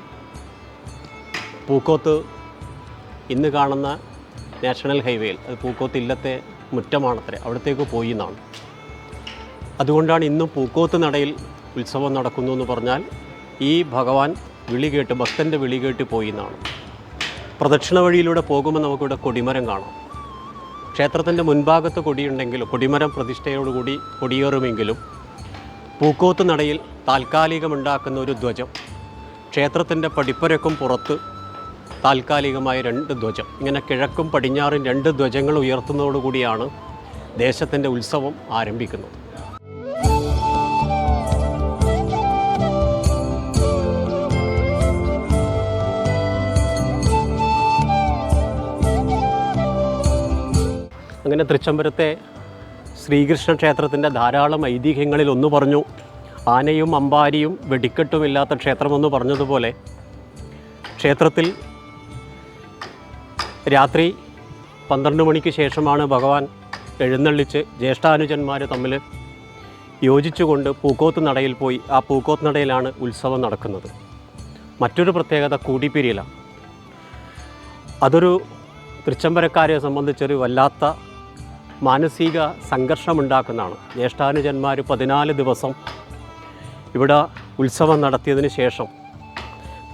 [SPEAKER 1] പൂക്കോത്ത് ഇന്ന് കാണുന്ന നാഷണൽ ഹൈവേയിൽ, അത് പൂക്കോത്ത് ഇല്ലത്തെ മുറ്റമാണത്രേ, അവിടത്തേക്ക് പോയി എന്നാണ്. അതുകൊണ്ടാണ് ഇന്നും പൂക്കോത്ത് നടയിൽ ഉത്സവം നടക്കുന്നു എന്ന് പറഞ്ഞാൽ ഈ ഭഗവാൻ വിളി കേട്ട്, ഭക്തൻ്റെ വിളി കേട്ട് പോയി എന്നാണ്. പ്രദക്ഷിണ വഴിയിലൂടെ പോകുമ്പോൾ നമുക്കിവിടെ കൊടിമരം കാണാം. ക്ഷേത്രത്തിൻ്റെ മുൻഭാഗത്ത് കൊടിയുണ്ടെങ്കിലും, കൊടിമരം പ്രതിഷ്ഠയോടുകൂടി കൊടിയേറുമെങ്കിലും പൂക്കോത്ത് നടയിൽ താൽക്കാലികമുണ്ടാക്കുന്ന ഒരു ധ്വജം, ക്ഷേത്രത്തിൻ്റെ പടിപ്പുരക്കും പുറത്ത് താൽക്കാലികമായ 2 ധ്വജം, ഇങ്ങനെ കിഴക്കും പടിഞ്ഞാറും 2 ധ്വജങ്ങൾ ഉയർത്തുന്നതോടുകൂടിയാണ് ദേശത്തിൻ്റെ ഉത്സവം ആരംഭിക്കുന്നത്. അങ്ങനെ തൃച്ചംബരത്തെ ശ്രീകൃഷ്ണ ക്ഷേത്രത്തിൻ്റെ ധാരാളം ഐതിഹ്യങ്ങളിൽ ഒന്ന് പറഞ്ഞു. ആനയും അമ്പാരിയും വെടിക്കെട്ടുമില്ലാത്ത ക്ഷേത്രമെന്ന് പറഞ്ഞതുപോലെ ക്ഷേത്രത്തിൽ രാത്രി 12 മണിക്ക് ശേഷമാണ് ഭഗവാൻ എഴുന്നള്ളിച്ച് ജ്യേഷ്ഠാനുജന്മാർ തമ്മിൽ യോജിച്ചുകൊണ്ട് പൂക്കോത്ത് നടയിൽ പോയി. ആ പൂക്കോത്ത് നടയിലാണ് ഉത്സവം നടക്കുന്നത്. മറ്റൊരു പ്രത്യേകത കൂടിപ്പിരിയലാണ്. അതൊരു തൃച്ചംബരക്കാരെ സംബന്ധിച്ചൊരു വല്ലാത്ത മാനസിക സംഘർഷമുണ്ടാക്കുന്നതാണ്. ജ്യേഷ്ഠാനുജന്മാർ 14 ദിവസം ഇവിടെ ഉത്സവം നടത്തിയതിന് ശേഷം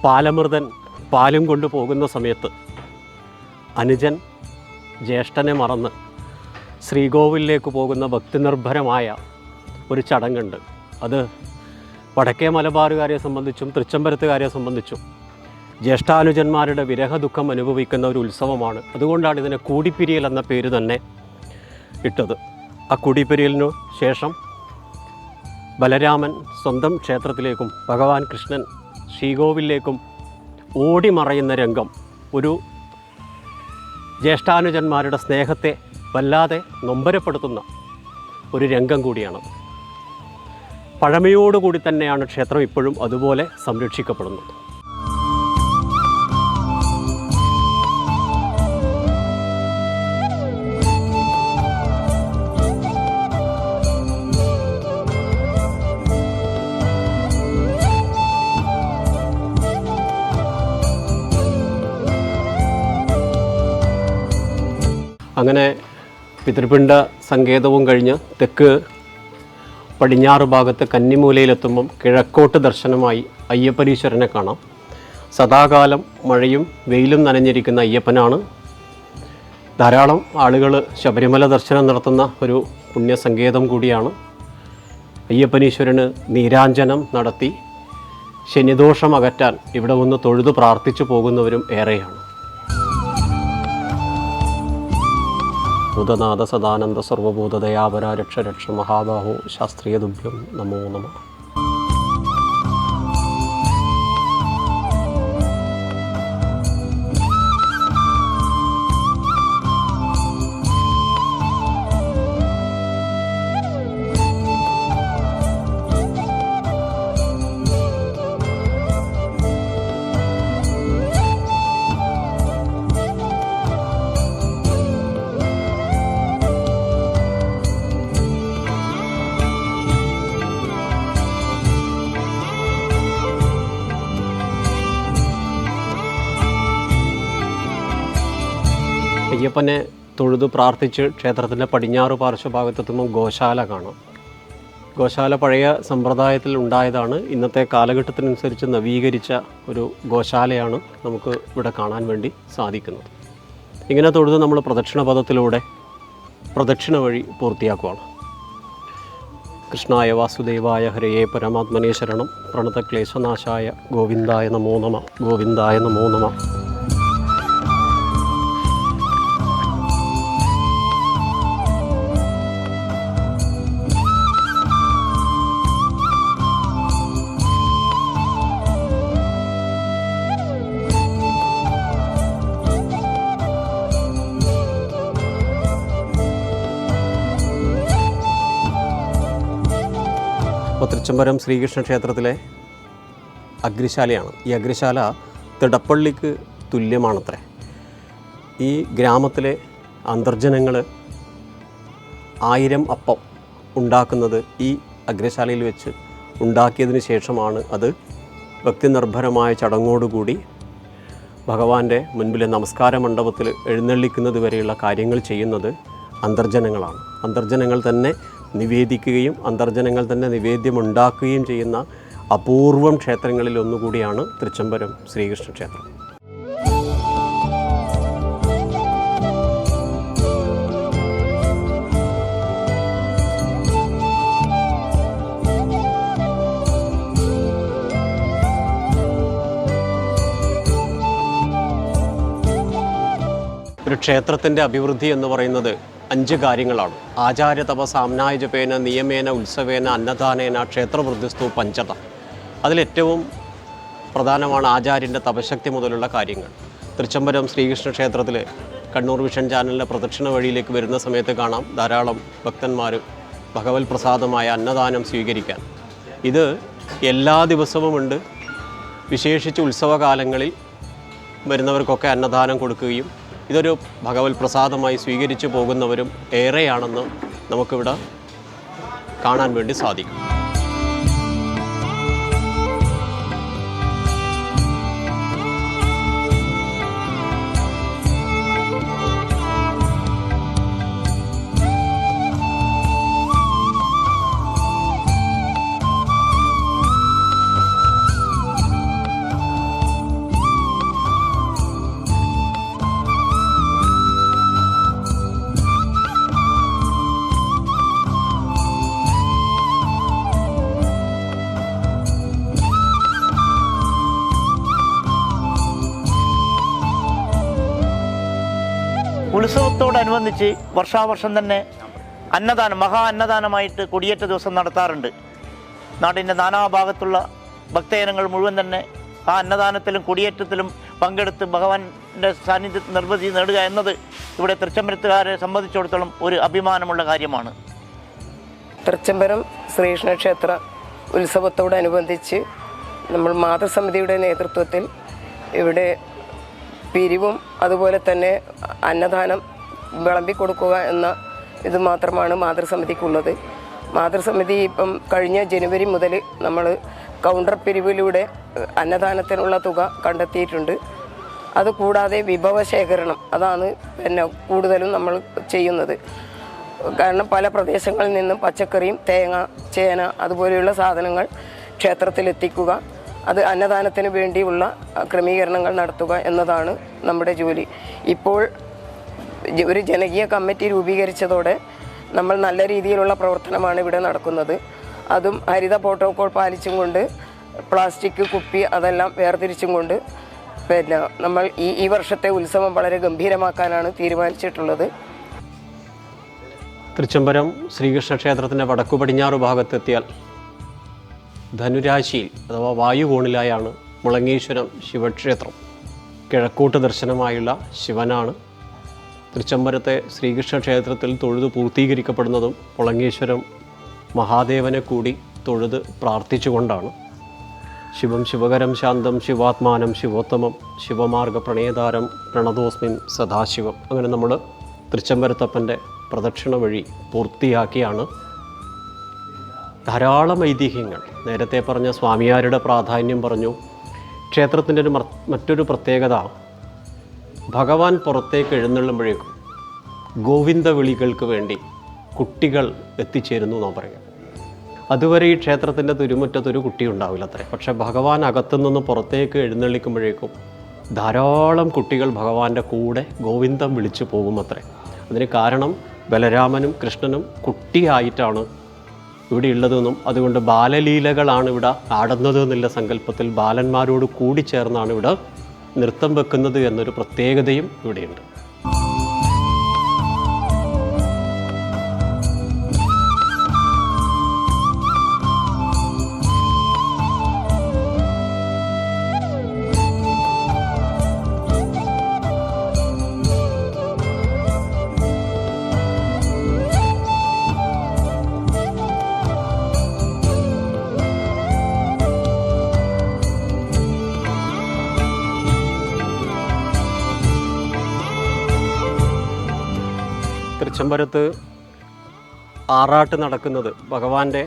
[SPEAKER 1] പാലമൃതൻ പാലും കൊണ്ട് പോകുന്ന സമയത്ത് അനുജൻ ജ്യേഷ്ഠനെ മറന്ന് ശ്രീകോവിലേക്ക് പോകുന്ന ഭക്തിനിർഭരമായ ഒരു ചടങ്ങുണ്ട്. അത് വടക്കേ മലബാറുകാരെ സംബന്ധിച്ചും തൃച്ചംബരത്തുകാരെ സംബന്ധിച്ചും ജ്യേഷ്ഠാനുജന്മാരുടെ വിരഹ ദുഃഖം അനുഭവിക്കുന്ന ഒരു ഉത്സവമാണ്. അതുകൊണ്ടാണ് ഇതിനെ കൂടിപ്പിരിയൽ എന്ന പേര് തന്നെ ഇട്ടത്. ആ കൂടിപ്പിരിയലിനു ശേഷം ബലരാമൻ സ്വന്തം ക്ഷേത്രത്തിലേക്കും ഭഗവാൻ കൃഷ്ണൻ ശ്രീകോവിലേക്കും ഓടിമറയുന്ന രംഗം ഒരു ജ്യേഷ്ഠാനുജന്മാരുടെ സ്നേഹത്തെ വല്ലാതെ നൊമ്പരപ്പെടുത്തുന്ന ഒരു രംഗം കൂടിയാണ്. പഴമയോടുകൂടി തന്നെയാണ് ക്ഷേത്രം ഇപ്പോഴും അതുപോലെ സംരക്ഷിക്കപ്പെടുന്നത്. അങ്ങനെ പിതൃപിണ്ഡ സങ്കേതവും കഴിഞ്ഞ് തെക്ക് പടിഞ്ഞാറ് ഭാഗത്ത് കന്നിമൂലയിലെത്തുമ്പം കിഴക്കോട്ട് ദർശനമായി അയ്യപ്പനീശ്വരനെ കാണാം. സദാകാലം മഴയും വെയിലും നനഞ്ഞിരിക്കുന്ന അയ്യപ്പനാണ്. ധാരാളം ആളുകൾ ശബരിമല ദർശനം നടത്തുന്ന ഒരു പുണ്യസങ്കേതം കൂടിയാണ്. അയ്യപ്പനീശ്വരന് നീരാഞ്ജനം നടത്തി ശനിദോഷം അകറ്റാൻ ഇവിടെ വന്ന് തൊഴുതു പ്രാർത്ഥിച്ചു പോകുന്നവരും ഏറെയാണ്. ഭൂതനാഥ സദാനന്ദ സർവഭൂതദയാപര രക്ഷ രക്ഷ മഹാബാഹോ ശാസ്ത്രീയതുഭ്യം നമോ നമഃ. അയ്യപ്പനെ തൊഴുതു പ്രാർത്ഥിച്ച് ക്ഷേത്രത്തിൻ്റെ പടിഞ്ഞാറ് പാർശ്വഭാഗത്തെത്തുമ്പോൾ ഗോശാല കാണാം. ഗോശാല പഴയ സമ്പ്രദായത്തിൽ ഉണ്ടായതാണ്. ഇന്നത്തെ കാലഘട്ടത്തിനനുസരിച്ച് നവീകരിച്ച ഒരു ഗോശാലയാണ് നമുക്ക് ഇവിടെ കാണാൻ വേണ്ടി സാധിക്കുന്നത്. ഇങ്ങനെ തൊഴുത് നമ്മൾ പ്രദക്ഷിണ പദത്തിലൂടെ പ്രദക്ഷിണ വഴി പൂർത്തിയാക്കുവാണ്. കൃഷ്ണായ വാസുദേവായ ഹരയേ പരമാത്മനേ ശരണം പ്രണതക്ലേശനാശായ ഗോവിന്ദായ നമോ നമ ഗോവിന്ദായ നമോ നമ. തൃച്ചംബരം ശ്രീകൃഷ്ണ ക്ഷേത്രത്തിലെ അഗ്നിശാലയാണ്. ഈ അഗ്നിശാല തിടപ്പള്ളിക്ക് തുല്യമാണത്രേ. ഈ ഗ്രാമത്തിലെ അന്തർജനങ്ങൾ 1000 അപ്പം ഉണ്ടാക്കുന്നത് ഈ അഗ്രശാലയിൽ വെച്ച് ഉണ്ടാക്കിയതിന് ശേഷമാണ് അത് ഭക്തിനിർഭരമായ ചടങ്ങോടുകൂടി ഭഗവാന്റെ മുൻപിലെ നമസ്കാര മണ്ഡപത്തിൽ എഴുന്നള്ളിക്കുന്നത് വരെയുള്ള കാര്യങ്ങൾ ചെയ്യുന്നത് അന്തർജനങ്ങളാണ്. അന്തർജനങ്ങൾ തന്നെ നിവേദിക്കുകയും അന്തർജനങ്ങൾ തന്നെ നിവേദ്യമുണ്ടാക്കുകയും ചെയ്യുന്ന അപൂർവം ക്ഷേത്രങ്ങളിൽ ഒന്നുകൂടിയാണ് തൃച്ചംബരം ശ്രീകൃഷ്ണ ക്ഷേത്രം. ഒരു ക്ഷേത്രത്തിൻ്റെ അഭിവൃദ്ധി എന്ന് പറയുന്നത് 5 കാര്യങ്ങളാണ്. ആചാര്യതപ സാമ്നായ ജപേന നിയമേന ഉത്സവേന അന്നദാനേന ക്ഷേത്രവൃദ്ധിസ്തു പഞ്ചത. അതിലേറ്റവും പ്രധാനമാണ് ആചാര്യൻ്റെ തപശക്തി മുതലുള്ള കാര്യങ്ങൾ. തൃച്ചംബരം ശ്രീകൃഷ്ണ ക്ഷേത്രത്തിൽ കണ്ണൂർ വിഷൻ ചാനലിൻ്റെ പ്രദക്ഷിണ വഴിയിലേക്ക് വരുന്ന സമയത്ത് കാണാം ധാരാളം ഭക്തന്മാർ ഭഗവത് പ്രസാദമായ അന്നദാനം സ്വീകരിക്കാൻ. ഇത് എല്ലാ ദിവസവുമുണ്ട്. വിശേഷിച്ച് ഉത്സവകാലങ്ങളിൽ വരുന്നവർക്കൊക്കെ അന്നദാനം കൊടുക്കുകയും ഇതൊരു ഭഗവത് പ്രസാദമായി സ്വീകരിച്ചു പോകുന്നവരും ഏറെയാണെന്ന് നമുക്കിവിടെ കാണാൻ വേണ്ടി സാധിക്കും.
[SPEAKER 7] ഉത്സവത്തോടനുബന്ധിച്ച് വർഷാവർഷം തന്നെ അന്നദാനം, മഹാ അന്നദാനമായിട്ട് കൊടിയേറ്റ ദിവസം നടത്താറുണ്ട്. നാടിൻ്റെ നാനാഭാഗത്തുള്ള ഭക്തജനങ്ങൾ മുഴുവൻ തന്നെ ആ അന്നദാനത്തിലും കൊടിയേറ്റത്തിലും പങ്കെടുത്ത് ഭഗവാന്റെ സാന്നിധ്യത്തിൽ നിർവൃതി നേടുക എന്നത് ഇവിടെ തൃച്ചംബരത്തുകാരെ സംബന്ധിച്ചിടത്തോളം ഒരു അഭിമാനമുള്ള കാര്യമാണ്.
[SPEAKER 8] തൃച്ചംബരം ശ്രീകൃഷ്ണ ക്ഷേത്ര ഉത്സവത്തോടനുബന്ധിച്ച് നമ്മൾ മാതൃസമിതിയുടെ നേതൃത്വത്തിൽ ഇവിടെ പിരിവും അതുപോലെ തന്നെ അന്നദാനം വിളമ്പിക്കൊടുക്കുക എന്ന ഇത് മാത്രമാണ് മാതൃസമിതിക്കുള്ളത്. മാതൃസമിതി ഇപ്പം കഴിഞ്ഞ ജനുവരി മുതൽ നമ്മൾ കൗണ്ടർ പിരിവിലൂടെ അന്നദാനത്തിനുള്ള തുക കണ്ടെത്തിയിട്ടുണ്ട്. അതുകൂടാതെ വിഭവശേഖരണം അതാണ് പിന്നെ കൂടുതലും നമ്മൾ ചെയ്യുന്നത്. കാരണം പല പ്രദേശങ്ങളിൽ നിന്നും പച്ചക്കറിയും തേങ്ങ, ചേന അതുപോലെയുള്ള സാധനങ്ങൾ ക്ഷേത്രത്തിലെത്തിക്കുക, അത് അന്നദാനത്തിന് വേണ്ടിയുള്ള ക്രമീകരണങ്ങൾ നടത്തുക എന്നതാണ് നമ്മുടെ ജോലി. ഇപ്പോൾ ഒരു ജനകീയ കമ്മിറ്റി രൂപീകരിച്ചതോടെ നമ്മൾ നല്ല രീതിയിലുള്ള പ്രവർത്തനമാണ് ഇവിടെ നടക്കുന്നത്. അതും ഹരിത പ്രോട്ടോക്കോൾ പാലിച്ചും കൊണ്ട് പ്ലാസ്റ്റിക് കുപ്പി അതെല്ലാം വേർതിരിച്ചും കൊണ്ട് പിന്നെ നമ്മൾ ഈ വർഷത്തെ ഉത്സവം വളരെ ഗംഭീരമാക്കാനാണ് തീരുമാനിച്ചിട്ടുള്ളത്.
[SPEAKER 1] തൃച്ചംബരം ശ്രീകൃഷ്ണ ക്ഷേത്രത്തിൻ്റെ വടക്കു പടിഞ്ഞാറ് ഭാഗത്തെത്തിയാൽ ധനുരാശിയിൽ അഥവാ വായുകോണിലായാണ് മുളങ്ങീശ്വരം ശിവക്ഷേത്രം. കിഴക്കോട്ട് ദർശനമായുള്ള ശിവനാണ്. തൃച്ചംബരത്തെ ശ്രീകൃഷ്ണ ക്ഷേത്രത്തിൽ തൊഴുത് പൂർത്തീകരിക്കപ്പെടുന്നതും മുളങ്ങീശ്വരം മഹാദേവനെ കൂടി തൊഴുത് പ്രാർത്ഥിച്ചുകൊണ്ടാണ്. ശിവം ശിവകരം ശാന്തം ശിവാത്മാനം ശിവോത്തമം ശിവമാർഗ പ്രണേതാരം പ്രണതോസ്മിൻ സദാശിവം. അങ്ങനെ നമ്മൾ തൃച്ചംബരത്തപ്പൻ്റെ പ്രദക്ഷിണ വഴി പൂർത്തിയാക്കിയാണ്. ധാരാളം ഐതിഹ്യങ്ങൾ, നേരത്തെ പറഞ്ഞ സ്വാമിയാരുടെ പ്രാധാന്യം പറഞ്ഞു. ക്ഷേത്രത്തിൻ്റെ മറ്റൊരു പ്രത്യേകത, ഭഗവാൻ പുറത്തേക്ക് എഴുന്നള്ളുമ്പോഴേക്കും ഗോവിന്ദ വിളികൾക്ക് വേണ്ടി കുട്ടികൾ എത്തിച്ചേരുന്നു എന്നാണ് പറയുക. അതുവരെ ഈ ക്ഷേത്രത്തിൻ്റെ തുരുമുറ്റത്തൊരു കുട്ടി ഉണ്ടാവില്ല അത്രേ. പക്ഷേ ഭഗവാൻ അകത്തുനിന്ന് പുറത്തേക്ക് എഴുന്നള്ളിക്കുമ്പോഴേക്കും ധാരാളം കുട്ടികൾ ഭഗവാന്റെ കൂടെ ഗോവിന്ദം വിളിച്ചു പോകും അത്രേ. അതിന് കാരണം ബലരാമനും കൃഷ്ണനും കുട്ടിയായിട്ടാണ് ഇവിടെ ഉള്ളതെന്നും അതുകൊണ്ട് ബാലലീലകളാണ് ഇവിടെ ആടുന്നത് എന്നുള്ള സങ്കല്പത്തിൽ ബാലന്മാരോട് കൂടി ചേർന്നാണ് ഇവിടെ നൃത്തം വെക്കുന്നത് എന്നൊരു പ്രത്യേകതയും ഇവിടെയുണ്ട്. തൃച്ചംബരത്ത് ആറാട്ട് നടക്കുന്നത് ഭഗവാന്റെ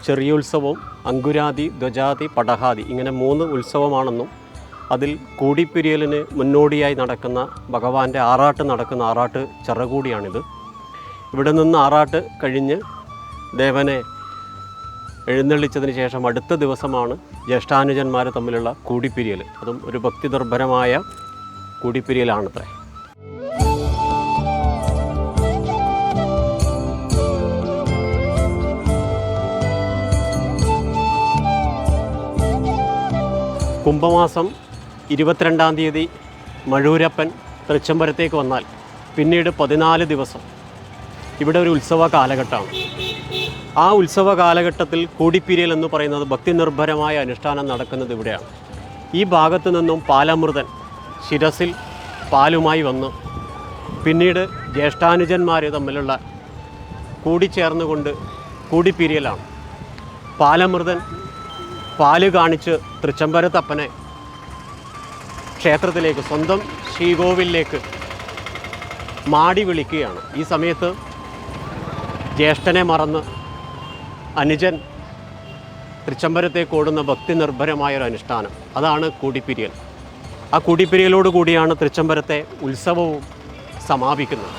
[SPEAKER 1] ചെറിയ ഉത്സവവും അങ്കുരാതി, ധ്വജാതി, പടഹാതി ഇങ്ങനെ 3 ഉത്സവമാണെന്നും അതിൽ കൂടിപ്പിരിയലിന് മുന്നോടിയായി നടക്കുന്ന ഭഗവാന്റെ ആറാട്ട് നടക്കുന്ന ആറാട്ട് ചിറകൂടിയാണിത്. ഇവിടെ നിന്ന് ആറാട്ട് കഴിഞ്ഞ് ദേവനെ എഴുന്നള്ളിച്ചതിന് ശേഷം അടുത്ത ദിവസമാണ് ജ്യേഷ്ഠാനുജന്മാർ തമ്മിലുള്ള കൂടിപ്പിരിയൽ. അതും ഒരു ഭക്തിനിർഭരമായ കൂടിപ്പിരിയലാണത്രേ. കുംഭമാസം 22-ാം തീയതി മഴൂരപ്പൻ തൃച്ചംബരത്തേക്ക് വന്നാൽ പിന്നീട് 14 ദിവസം ഇവിടെ ഒരു ഉത്സവ കാലഘട്ടമാണ്. ആ ഉത്സവ കാലഘട്ടത്തിൽ കൂടിപ്പിരിയൽ എന്ന് പറയുന്നത് ഭക്തിനിർഭരമായ അനുഷ്ഠാനം നടക്കുന്നത് ഇവിടെയാണ്. ഈ ഭാഗത്തു നിന്നും പാലമൃതൻ ശിരസിൽ പാലുമായി വന്ന് പിന്നീട് ജ്യേഷ്ഠാനുജന്മാർ തമ്മിലുള്ള കൂടിച്ചേർന്നുകൊണ്ട് കൂടിപ്പിരിയലാണ്. പാലമൃതൻ പാല് കാണിച്ച് തൃച്ചംബരത്തപ്പനെ ക്ഷേത്രത്തിലേക്ക്, സ്വന്തം ശ്രീകോവിലേക്ക് മാടി വിളിക്കുകയാണ്. ഈ സമയത്ത് ജ്യേഷ്ഠനെ മറന്ന് അനുജൻ തൃച്ചംബരത്തേക്ക് ഓടുന്ന ഭക്തി നിർഭരമായൊരു അനുഷ്ഠാനം, അതാണ് കൂടിപ്പിരിയൽ. ആ കൂടിപ്പിരിയലോട് കൂടിയാണ് തൃച്ചംബരത്തെ ഉത്സവവും സമാപിക്കുന്നത്.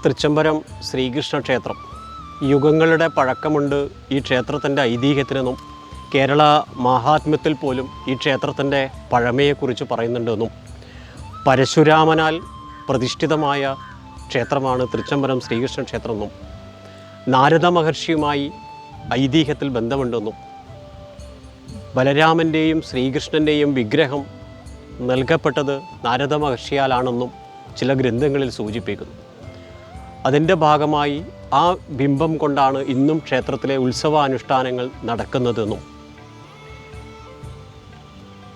[SPEAKER 1] തൃച്ചംബരം ശ്രീകൃഷ്ണ ക്ഷേത്രം യുഗങ്ങളുടെ പഴക്കമുണ്ട്. ഈ ക്ഷേത്രത്തിൻ്റെ ഐതിഹ്യത്തിനെന്നും കേരള മഹാത്മ്യത്തിൽ പോലും ഈ ക്ഷേത്രത്തിൻ്റെ പഴമയെക്കുറിച്ച് പറയുന്നുണ്ടെന്നും പരശുരാമനാൽ പ്രതിഷ്ഠിതമായ ക്ഷേത്രമാണ് തൃച്ചംബരം ശ്രീകൃഷ്ണ ക്ഷേത്രമെന്നും നാരദ മഹർഷിയുമായി ഐതിഹ്യത്തിൽ ബന്ധമുണ്ടെന്നും ബലരാമൻ്റെയും ശ്രീകൃഷ്ണൻ്റെയും വിഗ്രഹം നൽകപ്പെട്ടത് നാരദ മഹർഷിയാലാണെന്നും ചില ഗ്രന്ഥങ്ങളിൽ സൂചിപ്പിക്കുന്നു. അതിൻ്റെ ഭാഗമായി ആ ബിംബം കൊണ്ടാണ് ഇന്നും ക്ഷേത്രത്തിലെ ഉത്സവാനുഷ്ഠാനങ്ങൾ നടക്കുന്നതെന്നും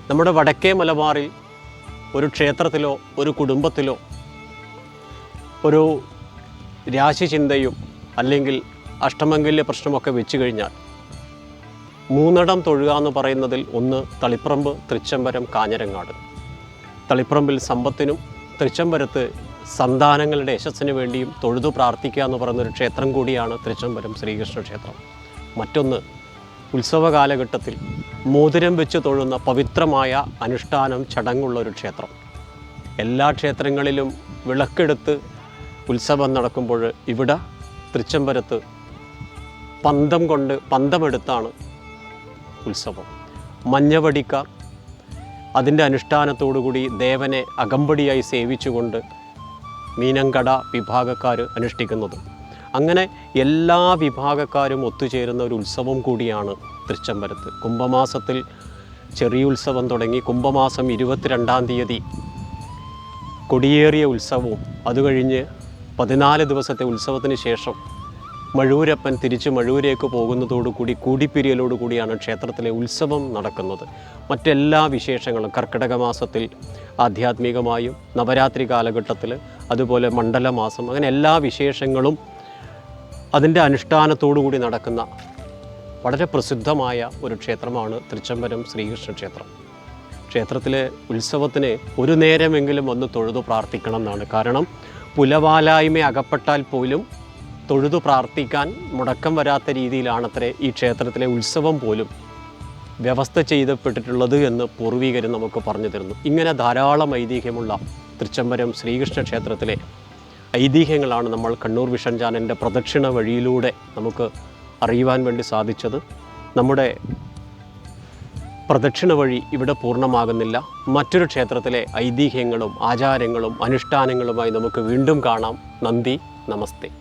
[SPEAKER 1] നമ്മുടെ വടക്കേ മലബാറിൽ ഒരു ക്ഷേത്രത്തിലോ ഒരു കുടുംബത്തിലോ ഒരു രാശിചിന്തയും അല്ലെങ്കിൽ അഷ്ടമംഗല്യ പ്രശ്നമൊക്കെ വെച്ച് കഴിഞ്ഞാൽ 3 തൊഴുക എന്ന് പറയുന്നതിൽ ഒന്ന് തളിപ്പറമ്പ്, തൃച്ചംബരം, കാഞ്ഞിരങ്ങാട്. തളിപ്പറമ്പിൽ സമ്പത്തിനും തൃച്ചംബരത്ത് സന്താനങ്ങളുടെ യശസ്സിന് വേണ്ടിയും തൊഴുതു പ്രാർത്ഥിക്കുക എന്ന് പറയുന്നൊരു ക്ഷേത്രം കൂടിയാണ് തൃച്ചംബരം ശ്രീകൃഷ്ണ ക്ഷേത്രം. മറ്റൊന്ന്, ഉത്സവ കാലഘട്ടത്തിൽ മോതിരം വെച്ച് തൊഴുന്ന പവിത്രമായ അനുഷ്ഠാനം ചടങ്ങുള്ളൊരു ക്ഷേത്രം. എല്ലാ ക്ഷേത്രങ്ങളിലും വിളക്കെടുത്ത് ഉത്സവം നടക്കുമ്പോൾ ഇവിടെ തൃച്ചംബരത്ത് പന്തമെടുത്താണ് ഉത്സവം. മഞ്ഞവടിക്കാർ അതിൻ്റെ അനുഷ്ഠാനത്തോടുകൂടി ദേവനെ അകമ്പടിയായി സേവിച്ചുകൊണ്ട് മീനങ്കട വിഭാഗക്കാർ അനുഷ്ഠിക്കുന്നത്. അങ്ങനെ എല്ലാ വിഭാഗക്കാരും ഒത്തുചേരുന്ന ഒരു ഉത്സവം കൂടിയാണ് തൃച്ചംബരത്ത്. കുംഭമാസത്തിൽ ചെറിയ ഉത്സവം തുടങ്ങി കുംഭമാസം 22-ാം തീയതി കൊടിയേറിയ ഉത്സവവും അതുകഴിഞ്ഞ് 14 ദിവസത്തെ ഉത്സവത്തിന് ശേഷം മഴൂരപ്പൻ തിരിച്ച് മഴൂരേക്ക് പോകുന്നതോടുകൂടി കൂടിപ്പിരിയലോടുകൂടിയാണ് ക്ഷേത്രത്തിലെ ഉത്സവം നടക്കുന്നത്. മറ്റെല്ലാ വിശേഷങ്ങളും കർക്കിടക മാസത്തിൽ ആധ്യാത്മികമായും നവരാത്രി കാലഘട്ടത്തിൽ അതുപോലെ മണ്ഡലമാസം അങ്ങനെ എല്ലാ വിശേഷങ്ങളും അതിൻ്റെ അനുഷ്ഠാനത്തോടുകൂടി നടക്കുന്ന വളരെ പ്രസിദ്ധമായ ഒരു ക്ഷേത്രമാണ് തൃച്ചംബരം ശ്രീകൃഷ്ണ ക്ഷേത്രം. ക്ഷേത്രത്തിലെ ഉത്സവത്തിന് ഒരു നേരമെങ്കിലും വന്ന് തൊഴുതു പ്രാർത്ഥിക്കണം എന്നാണ്. കാരണം പുലവാലായ്മ അകപ്പെട്ടാൽ പോലും തൊഴുതു പ്രാർത്ഥിക്കാൻ മുടക്കം വരാത്ത രീതിയിലാണത്രേ ഈ ക്ഷേത്രത്തിലെ ഉത്സവം പോലും വ്യവസ്ഥ ചെയ്യപ്പെട്ടിട്ടുള്ളത് എന്ന് പൂർവികർ നമുക്ക് പറഞ്ഞു തരുന്നു. ഇങ്ങനെ ധാരാളം ഐതിഹ്യമുള്ള തൃച്ചംബരം ശ്രീകൃഷ്ണ ക്ഷേത്രത്തിലെ ഐതിഹ്യങ്ങളാണ് നമ്മൾ കണ്ണൂർ വിഷൻ ചാനലിൻ്റെ പ്രദക്ഷിണ വഴിയിലൂടെ നമുക്ക് അറിയുവാൻ വേണ്ടി സാധിച്ചത്. നമ്മുടെ പ്രദക്ഷിണ വഴി ഇവിടെ പൂർണ്ണമാകുന്നില്ല. മറ്റൊരു ക്ഷേത്രത്തിലെ ഐതിഹ്യങ്ങളും ആചാരങ്ങളും അനുഷ്ഠാനങ്ങളുമായി നമുക്ക് വീണ്ടും കാണാം. നന്ദി, നമസ്തേ.